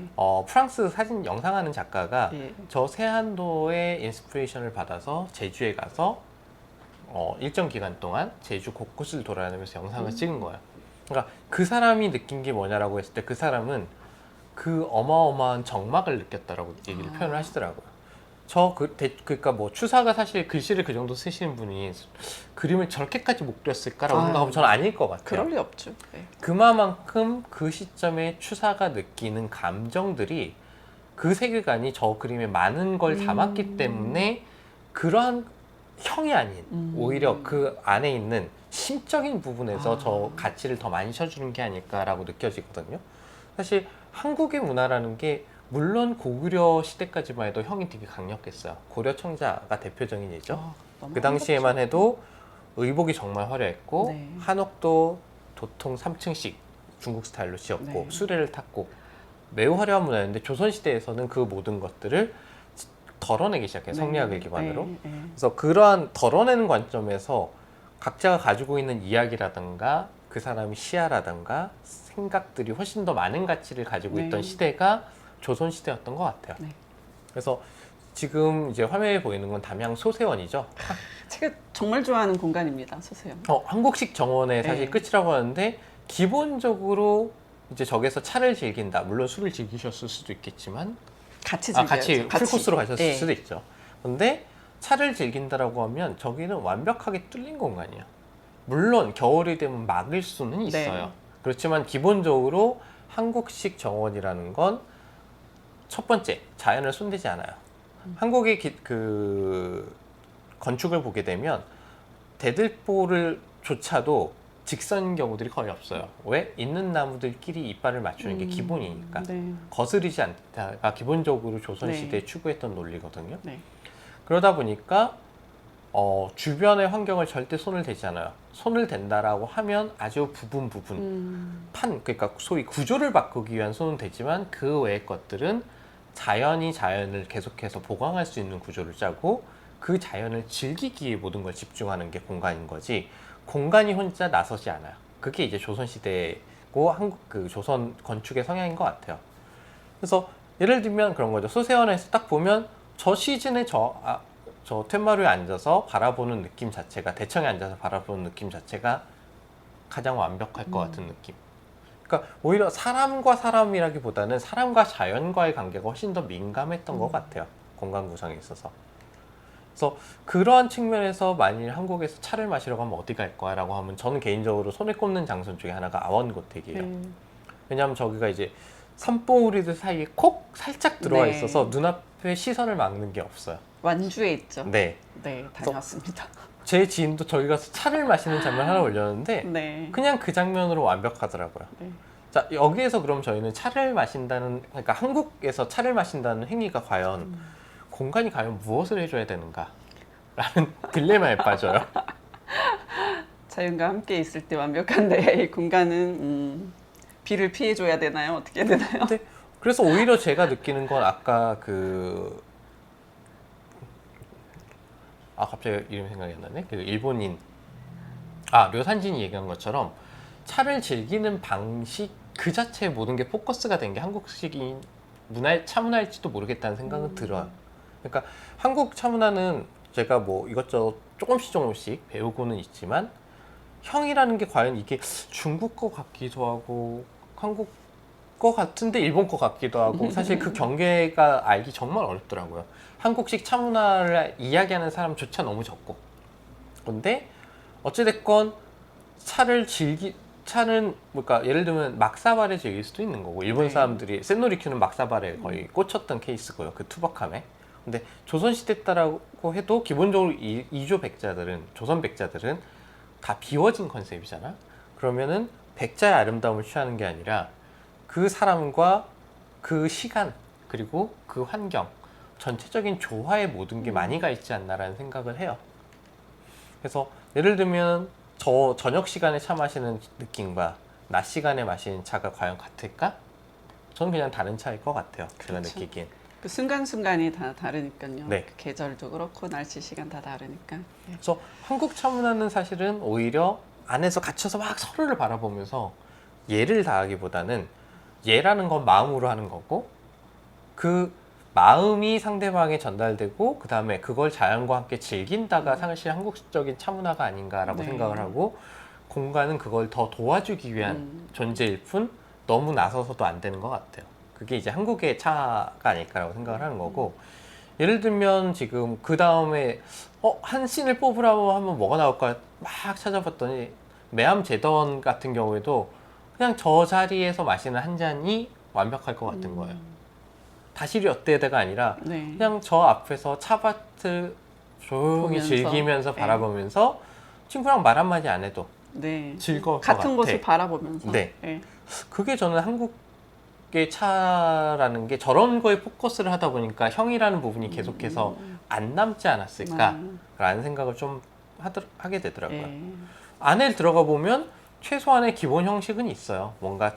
Speaker 2: 프랑스 사진 영상하는 작가가
Speaker 1: 예.
Speaker 2: 저 세안도의 인스피레이션을 받아서 제주에 가서 일정 기간 동안 제주 곳곳을 돌아다니면서 영상을 찍은 거예요. 그러니까 그 사람이 느낀 게 뭐냐라고 했을 때 그 사람은 그 어마어마한 정막을 느꼈다라고 얘기를 표현을 하시더라고요. 그러니까 뭐 추사가 사실 글씨를 그 정도 쓰시는 분이 그림을 저렇게까지 못 그렸을까라고 생각하면 저는 아닐 것 같아요.
Speaker 1: 그럴 리 없죠. 네.
Speaker 2: 그만큼 그 시점에 추사가 느끼는 감정들이 그 세계관이 저 그림에 많은 걸 담았기 때문에 그러한 형이 아닌 오히려 그 안에 있는 심적인 부분에서 저 가치를 더 많이 쳐주는 게 아닐까라고 느껴지거든요. 사실 한국의 문화라는 게 물론 고구려 시대까지만 해도 형이 되게 강력했어요. 고려 청자가 대표적인 예죠.
Speaker 1: 너무
Speaker 2: 그 당시에만
Speaker 1: 한국적.
Speaker 2: 해도 의복이 정말 화려했고
Speaker 1: 네.
Speaker 2: 한옥도 도통 3층씩 중국 스타일로 지었고
Speaker 1: 네.
Speaker 2: 수레를 탔고 매우 화려한 문화였는데 조선시대에서는 그 모든 것들을 덜어내기 시작해요. 성리학을 기반으로.
Speaker 1: 네, 네.
Speaker 2: 그래서 그러한 덜어내는 관점에서 각자가 가지고 있는 이야기라든가 그 사람의 시야라든가 생각들이 훨씬 더 많은 가치를 가지고
Speaker 1: 네.
Speaker 2: 있던 시대가 조선시대였던 것 같아요.
Speaker 1: 네.
Speaker 2: 그래서 지금 이제 화면에 보이는 건 담양 소세원이죠.
Speaker 1: 제가 정말 좋아하는 공간입니다. 소세요.
Speaker 2: 한국식 정원의 사실
Speaker 1: 네.
Speaker 2: 끝이라고 하는데 기본적으로 이제 저기서 차를 즐긴다. 물론 술을 즐기셨을 수도 있겠지만
Speaker 1: 같이
Speaker 2: 같이
Speaker 1: 즐겨야죠.
Speaker 2: 풀코스로 가셨을
Speaker 1: 네.
Speaker 2: 수도 있죠. 근데 차를 즐긴다라고 하면 저기는 완벽하게 뚫린 공간이에요. 물론 겨울이 되면 막을 수는 있어요.
Speaker 1: 네.
Speaker 2: 그렇지만 기본적으로 한국식 정원이라는 건 첫 번째 자연을 손대지 않아요. 한국의 그 건축을 보게 되면 대들보를 조차도 직선 경우들이 거의 없어요. 왜? 있는 나무들끼리 이빨을 맞추는 게 기본이니까.
Speaker 1: 네.
Speaker 2: 거스르지 않다가 기본적으로 조선시대에
Speaker 1: 네.
Speaker 2: 추구했던 논리거든요.
Speaker 1: 네.
Speaker 2: 그러다 보니까 주변의 환경을 절대 손을 대지 않아요. 손을 댄다라고 하면 아주 부분 그러니까 소위 구조를 바꾸기 위한 손은 되지만 그 외의 것들은 자연이 자연을 계속해서 보강할 수 있는 구조를 짜고 그 자연을 즐기기에 모든 걸 집중하는 게 공간인 거지 공간이 혼자 나서지 않아요. 그게 이제 조선시대고 한국 그 조선 건축의 성향인 것 같아요. 그래서 예를 들면 그런 거죠. 소세원에서 딱 보면 저 시즌에 저 툇마루에 앉아서 바라보는 느낌 자체가 대청에 앉아서 바라보는 느낌 자체가 가장 완벽할 것 같은 느낌. 그러니까 오히려 사람과 사람이라기보다는 사람과 자연과의 관계가 훨씬 더 민감했던 것 같아요. 공간 구성에 있어서. 그래서 그러한 측면에서 만일 한국에서 차를 마시러 가면 어디 갈 거야? 라고 하면 저는 개인적으로 손에 꼽는 장소 중에 하나가 아원고택이에요.
Speaker 1: 네.
Speaker 2: 왜냐하면 저기가 이제 산봉우리들 사이에 콕 살짝 들어와
Speaker 1: 네.
Speaker 2: 있어서 눈앞에 시선을 막는 게 없어요.
Speaker 1: 완주에 있죠.
Speaker 2: 네.
Speaker 1: 네, 다녀왔습니다.
Speaker 2: 제 지인도 저기 가서 차를 마시는 장면 하나 올렸는데
Speaker 1: 네.
Speaker 2: 그냥 그 장면으로 완벽하더라고요.
Speaker 1: 네.
Speaker 2: 자, 여기에서 그럼 저희는 차를 마신다는, 그러니까 한국에서 차를 마신다는 행위가 과연 공간이 과연 무엇을 해줘야 되는가? 라는 딜레마에 빠져요.
Speaker 1: 자연과 함께 있을 때 완벽한데 이 공간은 비를 피해줘야 되나요? 어떻게 해야 되나요?
Speaker 2: 근데 그래서 오히려 제가 느끼는 건 아까 갑자기 이름이 생각이 안 나네. 그 일본인 류산진이 얘기한 것처럼 차를 즐기는 방식 그 자체의 모든 게 포커스가 된 게 한국식인 차문화일지도 모르겠다는 생각은 들어요. 그러니까 한국 차문화는 제가 뭐 이것저것 조금씩 배우고는 있지만 형이라는 게 과연 이게 중국 거 같기도 하고 한국 거 같은데 일본 거 같기도 하고 사실 그 경계가 알기 정말 어렵더라고요. 한국식 차문화를 이야기하는 사람조차 너무 적고. 근데 어찌됐건 차는 그러니까 예를 들면 막사발에 즐길 수도 있는 거고 일본
Speaker 1: 네.
Speaker 2: 사람들이 센노리큐는 막사발에 거의 꽂혔던 케이스고요. 그 투박함에. 근데 조선시대 때라고 해도 기본적으로 이조 백자들은 조선 백자들은 다 비워진 컨셉이잖아. 그러면은 백자의 아름다움을 취하는 게 아니라 그 사람과 그 시간 그리고 그 환경 전체적인 조화의 모든 게 많이 가 있지 않나라는 생각을 해요. 그래서 예를 들면 저 저녁 시간에 차 마시는 느낌과 낮 시간에 마시는 차가 과연 같을까? 저는 그냥 다른 차일 것 같아요. 제가
Speaker 1: 그렇죠.
Speaker 2: 느끼기엔.
Speaker 1: 그 순간순간이 다 다르니까요.
Speaker 2: 네.
Speaker 1: 그 계절도 그렇고 날씨 시간 다 다르니까. 네.
Speaker 2: 그래서 한국 차문화는 사실은 오히려 안에서 갇혀서 막 서로를 바라보면서 예를 다하기보다는 예라는 건 마음으로 하는 거고 그 마음이 상대방에 전달되고 그 다음에 그걸 자연과 함께 즐긴다가 사실 한국적인 차문화가 아닌가라고
Speaker 1: 네.
Speaker 2: 생각을 하고 공간은 그걸 더 도와주기 위한 존재일 뿐 너무 나서서도 안 되는 것 같아요. 그게 이제 한국의 차가 아닐까라고 생각을 하는 거고 예를 들면 지금 그 다음에 한 씬을 뽑으라고 하면 뭐가 나올까 막 찾아봤더니 매암제던 같은 경우에도 그냥 저 자리에서 마시는 한 잔이 완벽할 것 같은 거예요. 다시리 어때다가 아니라
Speaker 1: 네.
Speaker 2: 그냥 저 앞에서 차밭을 조용히
Speaker 1: 보면서,
Speaker 2: 즐기면서
Speaker 1: 네.
Speaker 2: 바라보면서 친구랑 말 한마디 안 해도
Speaker 1: 네.
Speaker 2: 즐거울 것
Speaker 1: 같은
Speaker 2: 같아.
Speaker 1: 곳을 바라보면서.
Speaker 2: 네.
Speaker 1: 네.
Speaker 2: 그게 저는 한국의 한국의 차라는 게 저런 거에 포커스를 하다 보니까 형이라는 부분이 계속해서 안 남지 않았을까라는 생각을 좀 하게 되더라고요.
Speaker 1: 예.
Speaker 2: 안에 들어가 보면 최소한의 기본 형식은 있어요. 뭔가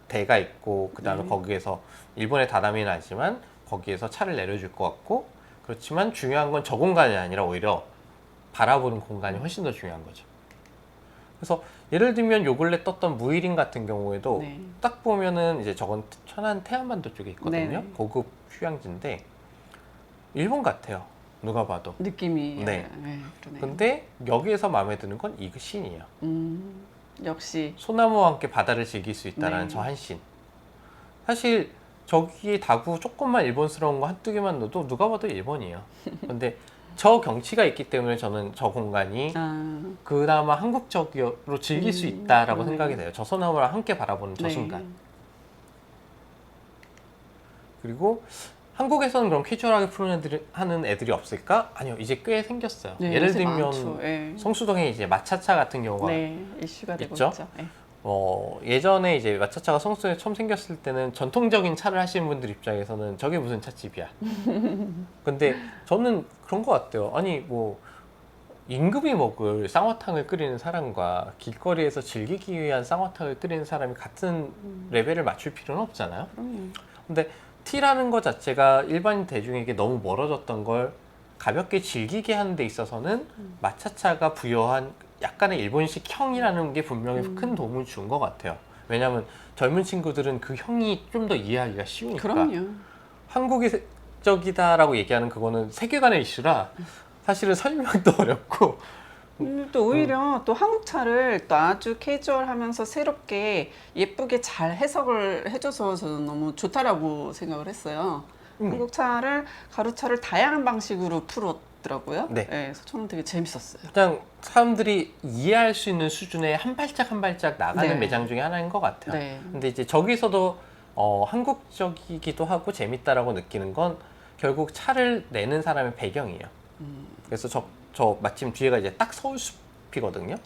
Speaker 2: 대가 있고 그다음에
Speaker 1: 네.
Speaker 2: 거기에서 일본의 다다미는 아니지만 거기에서 차를 내려줄 것 같고, 그렇지만 중요한 건 저 공간이 아니라 오히려 바라보는 공간이 훨씬 더 중요한 거죠. 그래서 예를 들면 요 근래 떴던 무이린 같은 경우에도
Speaker 1: 네.
Speaker 2: 딱 보면은 이제 저건 천안 태안반도 쪽에 있거든요.
Speaker 1: 네네.
Speaker 2: 고급 휴양지인데 일본 같아요. 누가 봐도.
Speaker 1: 느낌이
Speaker 2: 네.
Speaker 1: 그러네요.
Speaker 2: 근데 여기에서 마음에 드는 건 이 씬이에요.
Speaker 1: 역시
Speaker 2: 소나무와 함께 바다를 즐길 수 있다는
Speaker 1: 네.
Speaker 2: 저 한 씬. 사실 저기에 다구 조금만 일본스러운 거 한두 개만 넣어도 누가 봐도 일본이에요. 근데 저 경치가 있기 때문에 저는 저 공간이 그나마 한국적으로 즐길 수 있다라고 생각이 돼요. 저 소나무랑 함께 바라보는 저
Speaker 1: 네.
Speaker 2: 순간. 그리고 한국에서는 그럼 캐주얼하게 하는 애들이 없을까? 아니요, 이제 꽤 생겼어요.
Speaker 1: 네,
Speaker 2: 예를
Speaker 1: 요새
Speaker 2: 들면
Speaker 1: 많죠. 예.
Speaker 2: 성수동에 이제 마차차 같은 경우가
Speaker 1: 네, 이슈가 되고
Speaker 2: 있죠?
Speaker 1: 있죠. 예.
Speaker 2: 예전에 이제 마차차가 성수동에 처음 생겼을 때는 전통적인 차를 하시는 분들 입장에서는 저게 무슨 찻집이야. 근데 저는 그런 것 같아요. 아니 뭐 임금이 먹을 쌍화탕을 끓이는 사람과 길거리에서 즐기기 위한 쌍화탕을 끓이는 사람이 같은 레벨을 맞출 필요는 없잖아요.
Speaker 1: 그럼요.
Speaker 2: 근데 티라는 것 자체가 일반 대중에게 너무 멀어졌던 걸 가볍게 즐기게 하는 데 있어서는 마차차가 부여한 약간의 일본식 형이라는 게 분명히 큰 도움을 준 것 같아요. 왜냐하면 젊은 친구들은 그 형이 좀 더 이해하기가 쉬우니까.
Speaker 1: 그럼요.
Speaker 2: 한국적이다라고 얘기하는 그거는 세계관의 이슈라 사실은 설명도 어렵고.
Speaker 1: 또 오히려 또 한국 차를 또 아주 캐주얼하면서 새롭게 예쁘게 잘 해석을 해줘서 저는 너무 좋다라고 생각을 했어요. 한국 차를 가루차를 다양한 방식으로 풀었더라고요.
Speaker 2: 네.
Speaker 1: 그래서 저는 되게 재밌었어요.
Speaker 2: 그냥 사람들이 이해할 수 있는 수준의 한 발짝 한 발짝 나가는
Speaker 1: 네.
Speaker 2: 매장 중에 하나인 것 같아요.
Speaker 1: 네.
Speaker 2: 근데 이제 저기서도 한국적이기도 하고 재밌다라고 느끼는 건 결국 차를 내는 사람의 배경이에요. 그래서 저 마침 뒤에가 이제 딱 서울숲이거든요.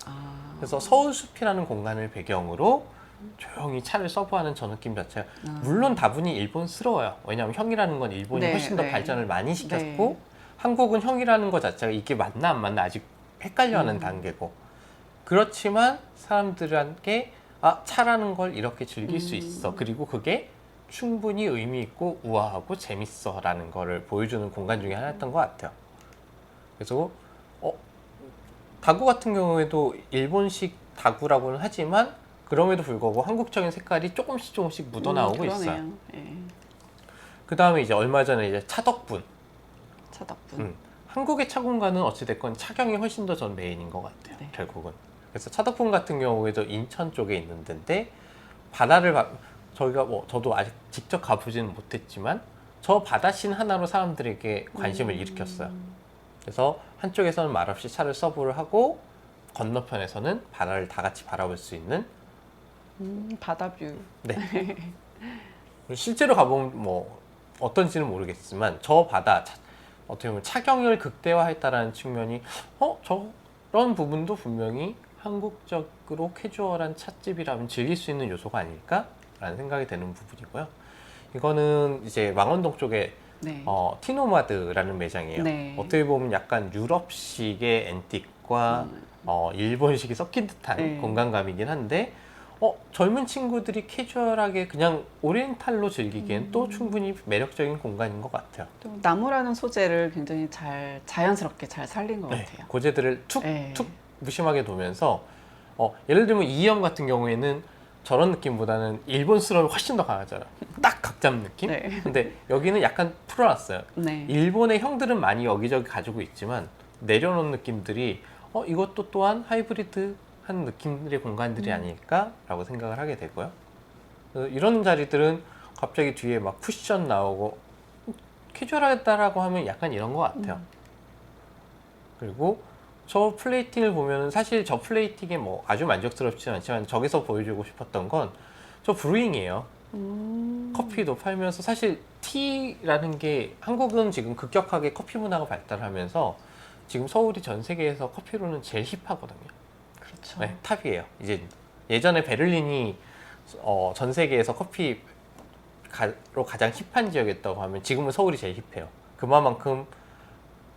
Speaker 2: 그래서 서울숲이라는 공간을 배경으로 조용히 차를 서브하는 저 느낌 자체가 물론 다분히 일본스러워요. 왜냐하면 형이라는 건 일본이
Speaker 1: 네,
Speaker 2: 훨씬 더
Speaker 1: 네.
Speaker 2: 발전을 많이 시켰고
Speaker 1: 네.
Speaker 2: 한국은 형이라는 것 자체가 이게 맞나 안 맞나 아직 헷갈려하는 단계고, 그렇지만 사람들한테 차라는 걸 이렇게 즐길 수 있어, 그리고 그게 충분히 의미 있고 우아하고 재밌어 라는 거를 보여주는 공간 중에 하나였던 것 같아요. 그래서 다구 같은 경우에도 일본식 다구라고는 하지만 그럼에도 불구하고 한국적인 색깔이 조금씩 묻어나오고
Speaker 1: 그러네요.
Speaker 2: 있어요.
Speaker 1: 예.
Speaker 2: 그 다음에 이제 얼마 전에 이제 차덕분.
Speaker 1: 차 덕분.
Speaker 2: 한국의 차 공간은 어찌됐건 차경이 훨씬 더 전 메인인 것 같아요.
Speaker 1: 네.
Speaker 2: 결국은. 그래서 차덕분 같은 경우에도 인천 쪽에 있는 데인데 바다를 저희가 저도 아직 직접 가보지는 못했지만 저 바다씬 하나로 사람들에게 관심을 일으켰어요. 그래서 한쪽에서는 말없이 차를 서브를 하고 건너편에서는 바다를 다 같이 바라볼 수 있는
Speaker 1: 바다뷰.
Speaker 2: 네. 실제로 가보면 어떤지는 모르겠지만 저 바다 어떻게 보면 차경을 극대화했다라는 측면이 저런 부분도 분명히 한국적으로 캐주얼한 찻집이라면 즐길 수 있는 요소가 아닐까라는 생각이 드는 부분이고요. 이거는 이제 망원동 쪽에
Speaker 1: 네.
Speaker 2: 티노마드라는 매장이에요.
Speaker 1: 네.
Speaker 2: 어떻게 보면 약간 유럽식의 앤틱과 일본식이 섞인 듯한
Speaker 1: 네.
Speaker 2: 공간감이긴 한데 젊은 친구들이 캐주얼하게 그냥 오리엔탈로 즐기기엔 또 충분히 매력적인 공간인 것 같아요.
Speaker 1: 또 나무라는 소재를 굉장히 자연스럽게 잘 살린 것
Speaker 2: 네,
Speaker 1: 같아요.
Speaker 2: 고재들을 툭툭
Speaker 1: 네.
Speaker 2: 무심하게 두면서 예를 들면 이형 같은 경우에는 저런 느낌보다는 일본스러움이 훨씬 더 강하잖아요. 딱 각 잡는 느낌?
Speaker 1: 네.
Speaker 2: 근데 여기는 약간 풀어놨어요.
Speaker 1: 네.
Speaker 2: 일본의 형들은 많이 여기저기 가지고 있지만 내려놓은 느낌들이 이것도 또한 하이브리드한 느낌들의 공간들이 아닐까라고 생각을 하게 되고요. 이런 자리들은 갑자기 뒤에 막 쿠션 나오고 캐주얼하다라고 하면 약간 이런 것 같아요. 그리고 저 플레이팅을 보면은 사실 저 플레이팅에 아주 만족스럽지는 않지만 저기서 보여주고 싶었던 건 저 브루잉이에요. 커피도 팔면서 사실 티라는 게 한국은 지금 급격하게 커피 문화가 발달하면서 지금 서울이 전 세계에서 커피로는 제일 힙하거든요.
Speaker 1: 그렇죠.
Speaker 2: 네, 탑이에요. 이제 예전에 베를린이 전 세계에서 커피 가장 힙한 지역이었다고 하면 지금은 서울이 제일 힙해요. 그만큼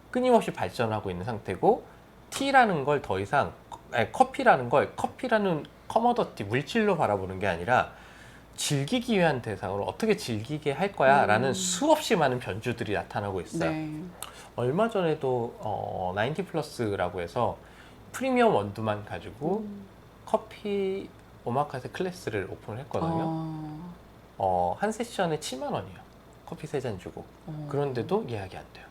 Speaker 2: 끊임없이 발전하고 있는 상태고 티라는 걸 더 이상 커피라는 커머더티 물질로 바라보는 게 아니라 즐기기 위한 대상으로 어떻게 즐기게 할 거야 라는 수없이 많은 변주들이 나타나고 있어요.
Speaker 1: 네.
Speaker 2: 얼마 전에도 90 플러스라고 해서 프리미엄 원두만 가지고 커피 오마카세 클래스를 오픈을 했거든요. 한 세션에 7만 원이에요. 커피 3잔 주고. 그런데도 예약이 안 돼요.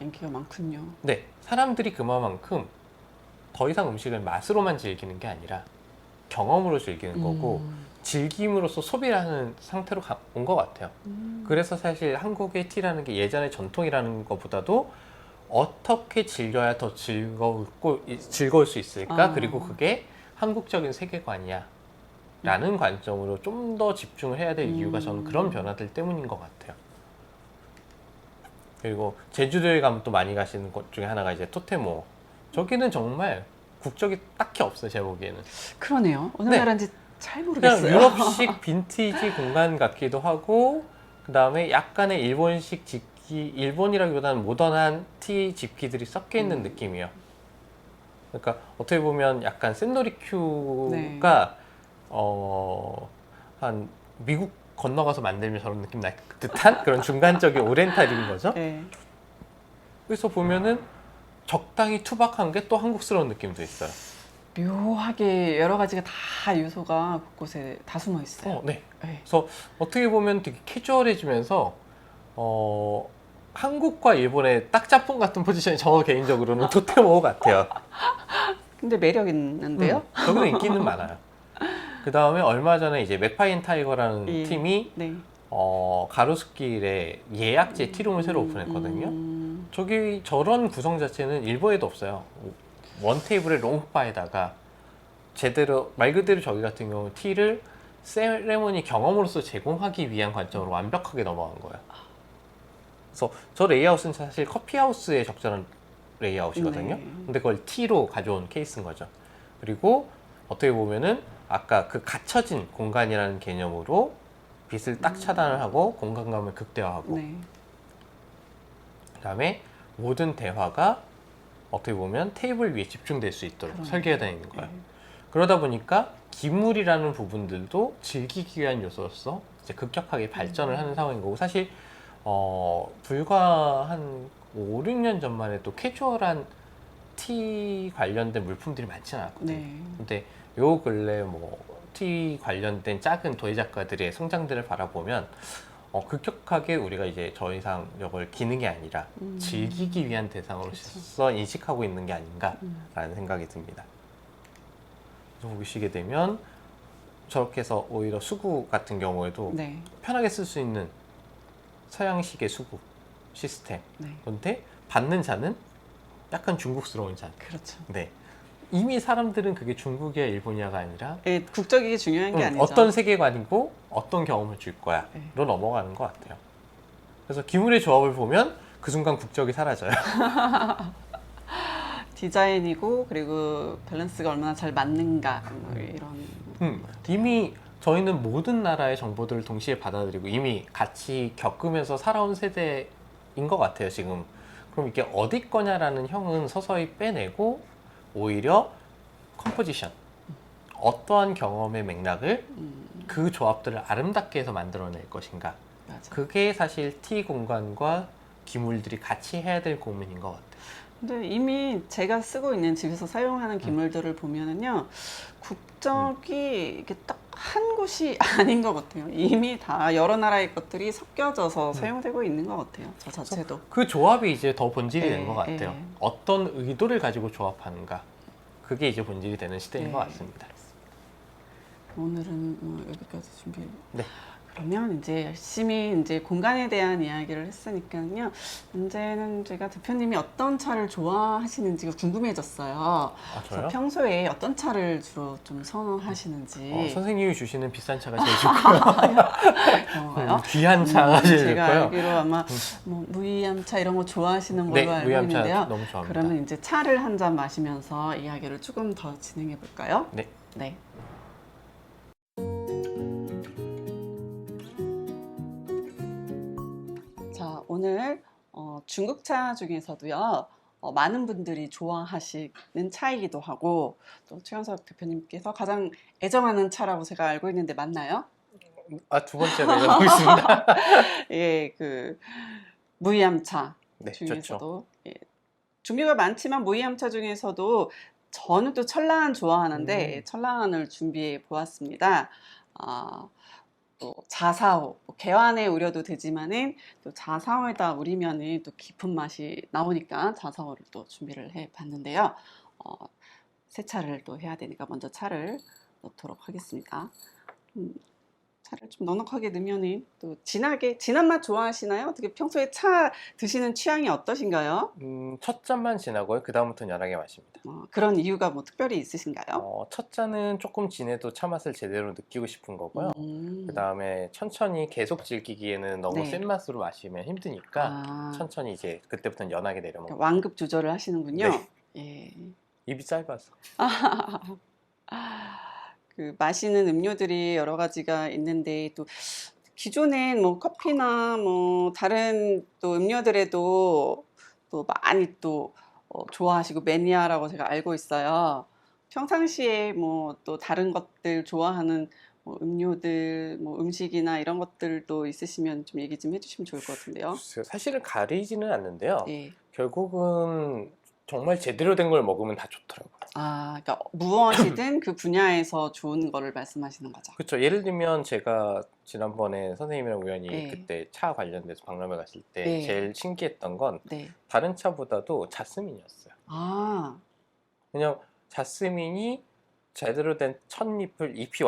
Speaker 1: 인기가 많군요.
Speaker 2: 네, 사람들이 그만큼 더 이상 음식을 맛으로만 즐기는 게 아니라 경험으로 즐기는 거고 즐김으로써 소비를 하는 상태로 온 것 같아요. 그래서 사실 한국의 티라는 게 예전의 전통이라는 것보다도 어떻게 즐겨야 더 즐거울 수 있을까? 그리고 그게 한국적인 세계관이야 라는 관점으로 좀 더 집중을 해야 될 이유가 저는 그런 변화들 때문인 것 같아요. 그리고 제주도에 가면 또 많이 가시는 곳 중에 하나가 이제 토테모. 저기는 정말 국적이 딱히 없어요, 제 보기에는.
Speaker 1: 그러네요. 어느
Speaker 2: 네.
Speaker 1: 나라인지 잘
Speaker 2: 그냥
Speaker 1: 모르겠어요.
Speaker 2: 유럽식 빈티지 공간 같기도 하고, 그 다음에 약간의 일본식 집기, 일본이라기보다는 모던한 티 집기들이 섞여 있는 느낌이에요. 그러니까 어떻게 보면 약간 샌노리큐가 한 미국 건너가서 만들면 저런 느낌 날 듯한 그런 중간적인 오리엔탈인 거죠.
Speaker 1: 네.
Speaker 2: 그래서 보면은 적당히 투박한 게 또 한국스러운 느낌도 있어요.
Speaker 1: 묘하게 여러 가지가 다 요소가 곳곳에 다 숨어 있어요.
Speaker 2: 네.
Speaker 1: 네.
Speaker 2: 그래서 어떻게 보면 되게 캐주얼해지면서 한국과 일본의 딱 짝꿍 같은 포지션이 저 개인적으로는 토테모 같아요.
Speaker 1: 근데 매력 있는데요?
Speaker 2: 저기도 인기는 많아요. 그 다음에 얼마 전에 이제 맥파인 타이거라는
Speaker 1: 예.
Speaker 2: 팀이
Speaker 1: 네.
Speaker 2: 가로수길에 예약제 티룸을 새로 오픈했거든요. 저기 저런 구성 자체는 일본에도 없어요. 원 테이블에 롱바에다가 제대로 말 그대로 저기 같은 경우 티를 세레모니 경험으로서 제공하기 위한 관점으로 완벽하게 넘어간 거예요. 그래서 저 레이아웃은 사실 커피하우스에 적절한 레이아웃이거든요.
Speaker 1: 네.
Speaker 2: 근데 그걸 티로 가져온 케이스인 거죠. 그리고 어떻게 보면은 아까 그 갇혀진 공간이라는 개념으로 빛을 딱 차단을 하고 공간감을 극대화하고
Speaker 1: 네.
Speaker 2: 그다음에 모든 대화가 어떻게 보면 테이블 위에 집중될 수 있도록
Speaker 1: 그러네요.
Speaker 2: 설계가 되어 있는 거예요.
Speaker 1: 네.
Speaker 2: 그러다 보니까 기물이라는 부분들도 즐기기 위한 요소로서 이제 급격하게 발전을 하는 상황인 거고 사실 불과 한 5, 6년 전만 해도 캐주얼한 티 관련된 물품들이 많지는 않았거든요.
Speaker 1: 네.
Speaker 2: 근데 요 근래 티 관련된 작은 도예 작가들의 성장들을 바라보면 급격하게 우리가 이제 더 이상 이걸 기능이 아니라 즐기기 위한 대상으로서 인식하고 있는 게 아닌가라는 생각이 듭니다. 그래서 보시게 되면 저렇게 해서 오히려 수구 같은 경우에도
Speaker 1: 네.
Speaker 2: 편하게 쓸 수 있는 서양식의 수구 시스템.
Speaker 1: 네.
Speaker 2: 그런데 받는 잔은 약간 중국스러운 잔.
Speaker 1: 그렇죠.
Speaker 2: 네. 이미 사람들은 그게 중국이야 일본이야가 아니라
Speaker 1: 예, 국적이 중요한 게 아니죠.
Speaker 2: 어떤 세계관이고 어떤 경험을 줄 거야로
Speaker 1: 네.
Speaker 2: 넘어가는 것 같아요. 그래서 기물의 조합을 보면 그 순간 국적이 사라져요.
Speaker 1: 디자인이고 그리고 밸런스가 얼마나 잘 맞는가 뭐 이런.
Speaker 2: 이미 저희는 모든 나라의 정보들을 동시에 받아들이고 이미 같이 겪으면서 살아온 세대인 것 같아요 지금. 그럼 이게 어디 거냐라는 형은 서서히 빼내고 오히려 컴포지션 어떠한 경험의 맥락을 그 조합들을 아름답게 해서 만들어낼 것인가.
Speaker 1: 맞아.
Speaker 2: 그게 사실 티 공간과 기물들이 같이 해야 될 고민인 것 같아요.
Speaker 1: 근데 이미 제가 쓰고 있는 집에서 사용하는 기물들을 보면은요, 국적이 이게 딱 한 곳이 아닌 것 같아요. 이미 다 여러 나라의 것들이 섞여져서 사용되고 있는 것 같아요. 저 자체도.
Speaker 2: 그 조합이 이제 더 본질이 된 것
Speaker 1: 예,
Speaker 2: 같아요.
Speaker 1: 예.
Speaker 2: 어떤 의도를 가지고 조합하는가. 그게 이제 본질이 되는 시대인
Speaker 1: 네.
Speaker 2: 것 같습니다.
Speaker 1: 오늘은 뭐 여기까지 준비.
Speaker 2: 네.
Speaker 1: 그러면 이제 열심히 이제 공간에 대한 이야기를 했으니까요. 이제는 제가 대표님이 어떤 차를 좋아하시는지가 궁금해졌어요.
Speaker 2: 아,
Speaker 1: 그래서
Speaker 2: 저요?
Speaker 1: 평소에 어떤 차를 주로 좀 선호하시는지.
Speaker 2: 선생님이 주시는 비싼 차가 제일 좋고요.
Speaker 1: 그런가요?
Speaker 2: 귀한 차가 제일
Speaker 1: 제가
Speaker 2: 좋고요.
Speaker 1: 알기로 아마 뭐 무이암차 이런 거 좋아하시는 걸로
Speaker 2: 네,
Speaker 1: 알고
Speaker 2: 무이암차
Speaker 1: 있는데요.
Speaker 2: 너무 좋아합니다.
Speaker 1: 그러면 이제 차를 한 잔 마시면서 이야기를 조금 더 진행해 볼까요?
Speaker 2: 네.
Speaker 1: 네. 오늘 중국차 중에서도요. 많은 분들이 좋아하시는 차이기도 하고 또 최현석 대표님께서 가장 애정하는 차라고 제가 알고 있는데 맞나요?
Speaker 2: 두 번째로 얘기하고 있습니다.
Speaker 1: 예, 그 무이암차
Speaker 2: 네,
Speaker 1: 중에서도 예, 종류가 많지만 무이암차 중에서도 저는 또 철라한 좋아하는데 철라한을 준비해 보았습니다. 또 자사오, 개환에 우려도 되지만은 또 자사오에다 우리면은 또 깊은 맛이 나오니까 자사오를 또 준비를 해 봤는데요. 세차를 또 해야 되니까 먼저 차를 넣도록 하겠습니다. 차를 좀 넉넉하게 넣으면은 또 진한 맛 좋아하시나요? 어떻게 평소에 차 드시는 취향이 어떠신가요?
Speaker 2: 첫 잔만 진하고요. 그 다음부터는 연하게 마십니다.
Speaker 1: 그런 이유가 뭐 특별히 있으신가요?
Speaker 2: 첫 잔은 조금 진해도 차 맛을 제대로 느끼고 싶은 거고요. 그 다음에 천천히 계속 즐기기에는 너무
Speaker 1: 네.
Speaker 2: 센 맛으로 마시면 힘드니까 천천히 이제 그때부터는 연하게 내려먹어요.
Speaker 1: 그러니까 완급 조절을 하시는군요.
Speaker 2: 네.
Speaker 1: 예.
Speaker 2: 입이 짧아서.
Speaker 1: 그 마시는 음료들이 여러 가지가 있는데 또 기존엔 뭐 커피나 뭐 다른 또 음료들에도 또 많이 또 좋아하시고 매니아라고 제가 알고 있어요. 평상시에 뭐 또 다른 것들 좋아하는 뭐 음료들, 뭐 음식이나 이런 것들도 있으시면 좀 얘기 좀 해주시면 좋을 것 같은데요.
Speaker 2: 사실은 가리지는 않는데요.
Speaker 1: 예.
Speaker 2: 결국은 정말 제대로 된 걸 먹으면 다 좋더라고요.
Speaker 1: 그러니까 무엇이든 그 분야에서 좋은 거를 말씀하시는 거죠.
Speaker 2: 그렇죠. 예를 들면 제가 지난번에 선생님이랑 우연히
Speaker 1: 네.
Speaker 2: 그때 차 관련돼서 박람회 갔을 때
Speaker 1: 네.
Speaker 2: 제일 신기했던 건
Speaker 1: 네.
Speaker 2: 다른 차보다도 자스민이었어요. 왜냐면 자스민이 제대로 된 잎이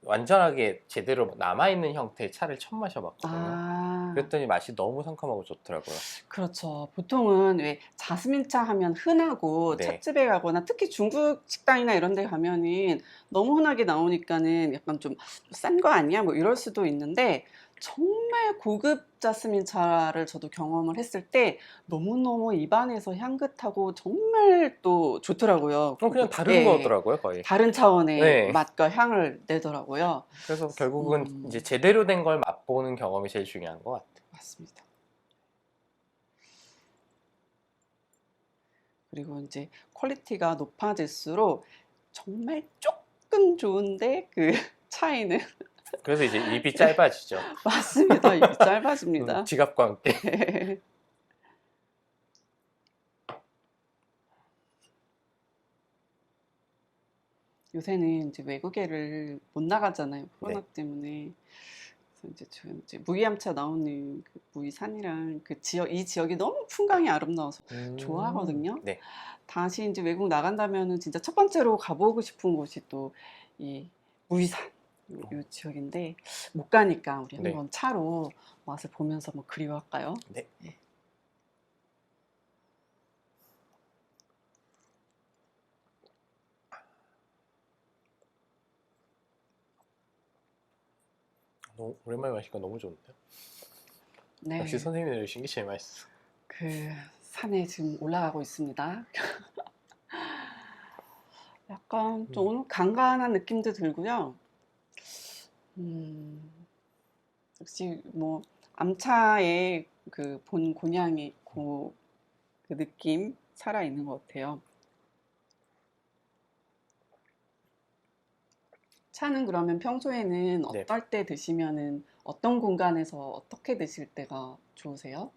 Speaker 2: 완전하게 제대로 남아있는 형태의 차를 처음 마셔봤거든요. 그랬더니 맛이 너무 상큼하고 좋더라고요.
Speaker 1: 그렇죠. 보통은 왜 자스민차 하면 흔하고
Speaker 2: 네.
Speaker 1: 찻집에 가거나 특히 중국 식당이나 이런 데 가면은 너무 흔하게 나오니까는 약간 좀 싼 거 아니야? 뭐 이럴 수도 있는데 정말 고급 자스민 차를 저도 경험을 했을 때 너무너무 입안에서 향긋하고 정말 또 좋더라고요.
Speaker 2: 그냥 다른
Speaker 1: 예,
Speaker 2: 거더라고요, 거의.
Speaker 1: 다른 차원의
Speaker 2: 네.
Speaker 1: 맛과 향을 내더라고요.
Speaker 2: 그래서 결국은 이제 제대로 된 걸 맛보는 경험이 제일 중요한 것 같아요.
Speaker 1: 맞습니다. 그리고 이제 퀄리티가 높아질수록 정말 조금 좋은데 그 차이는
Speaker 2: 그래서 이제 입이 짧아지죠.
Speaker 1: 맞습니다. 입이 짧아집니다.
Speaker 2: 지갑과 함께.
Speaker 1: 네. 요새는 이제 외국에를 못 나가잖아요. 코로나
Speaker 2: 네.
Speaker 1: 때문에. 그래서 이제 저 이제 무이암차 나오는 그 무이산이랑 그 지역, 이 지역이 너무 풍광이 아름다워서 좋아하거든요.
Speaker 2: 네.
Speaker 1: 다시 이제 외국 나간다면은 진짜 첫 번째로 가보고 싶은 곳이 또 이 무이산 이 지역인데 못 가니까 우리
Speaker 2: 네.
Speaker 1: 한번 차로 맛을 보면서 뭐 그리워할까요?
Speaker 2: 네.
Speaker 1: 네.
Speaker 2: 너무 오랜만에 마시니까 너무 좋은데요.
Speaker 1: 네.
Speaker 2: 역시 선생님이 내주신 게 제일 맛있어.
Speaker 1: 그 산에 지금 올라가고 있습니다. 약간 좀 오늘 간간한 느낌도 들고요. 역시 뭐 암차의 그 본 곤향의 그 느낌 살아 있는 것 같아요. 차는 그러면 평소에는
Speaker 2: 네.
Speaker 1: 어떨 때 드시면은 어떤 공간에서 어떻게 드실 때가 좋으세요?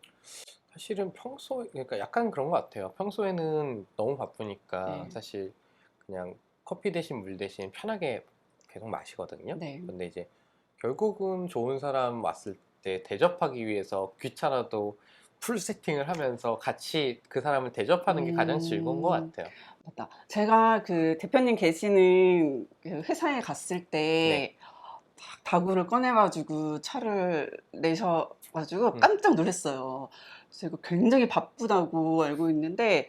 Speaker 2: 사실은 그러니까 약간 그런 것 같아요. 평소에는 너무 바쁘니까
Speaker 1: 네.
Speaker 2: 사실 그냥 커피 대신 물 대신 편하게 계속 마시거든요.
Speaker 1: 네.
Speaker 2: 근데 이제 결국은 좋은 사람 왔을 때 대접하기 위해서 귀찮아도 풀 세팅을 하면서 같이 그 사람을 대접하는 게 가장 즐거운 것 같아요.
Speaker 1: 맞다. 제가 그 대표님 계시는 그 회사에 갔을 때
Speaker 2: 네.
Speaker 1: 다구를 꺼내가지고 차를 내셔가지고 깜짝 놀랐어요. 그래서 이거 굉장히 바쁘다고 알고 있는데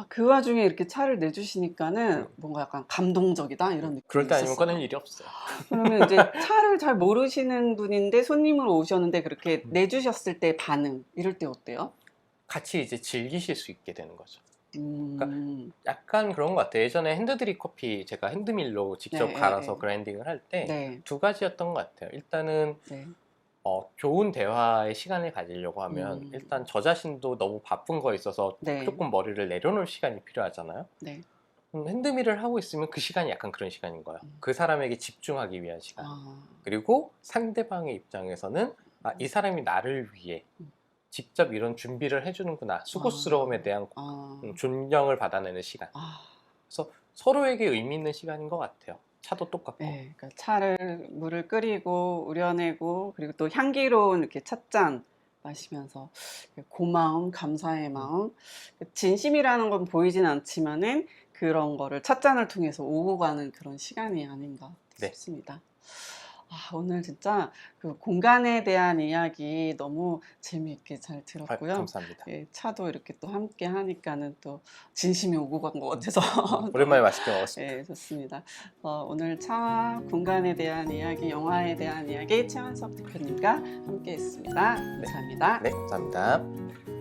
Speaker 1: 그 와중에 이렇게 차를 내주시니까는 뭔가 약간 감동적이다 이런 느낌이
Speaker 2: 그럴 때 아니면
Speaker 1: 있었어요.
Speaker 2: 꺼낼 일이 없어요.
Speaker 1: 그러면 이제 차를 잘 모르시는 분인데 손님으로 오셨는데 그렇게 내주셨을 때 반응 이럴 때 어때요?
Speaker 2: 같이 이제 즐기실 수 있게 되는 거죠.
Speaker 1: 그러니까
Speaker 2: 약간 그런 것 같아요. 예전에 핸드드립 커피 제가 핸드밀로 직접
Speaker 1: 네,
Speaker 2: 갈아서
Speaker 1: 네.
Speaker 2: 그라인딩을 할 때
Speaker 1: 네.
Speaker 2: 두 가지였던 것 같아요. 일단은
Speaker 1: 네.
Speaker 2: 좋은 대화의 시간을 가지려고 하면 일단 저 자신도 너무 바쁜 거에 있어서
Speaker 1: 네.
Speaker 2: 조금 머리를 내려놓을 시간이 필요하잖아요.
Speaker 1: 네.
Speaker 2: 핸드밀을 하고 있으면 그 시간이 약간 그런 시간인 거예요. 그 사람에게 집중하기 위한 시간.
Speaker 1: 아,
Speaker 2: 그리고 상대방의 입장에서는 이 사람이 나를 위해 직접 이런 준비를 해주는구나. 수고스러움에 대한
Speaker 1: 아,
Speaker 2: 존경을 받아내는 시간.
Speaker 1: 아.
Speaker 2: 그래서 서로에게 의미 있는 시간인 것 같아요. 차도 똑같고.
Speaker 1: 네, 그러니까 차를 물을 끓이고 우려내고 그리고 또 향기로운 이렇게 찻잔 마시면서 고마움, 감사의 마음, 진심이라는 건 보이진 않지만은 그런 거를 찻잔을 통해서 오고 가는 그런 시간이 아닌가
Speaker 2: 네.
Speaker 1: 싶습니다. 오늘 진짜 그 공간에 대한 이야기 너무 재미있게 잘 들었고요.
Speaker 2: 감사합니다.
Speaker 1: 예, 차도 이렇게 또 함께 하니까는 또 진심이 오고 간 것 같아서
Speaker 2: 오랜만에 맛있게 먹었습니다.
Speaker 1: 네, 좋습니다. 오늘 차와 공간에 대한 이야기, 영화에 대한 이야기 최원석 대표님과 함께했습니다. 감사합니다.
Speaker 2: 네, 감사합니다.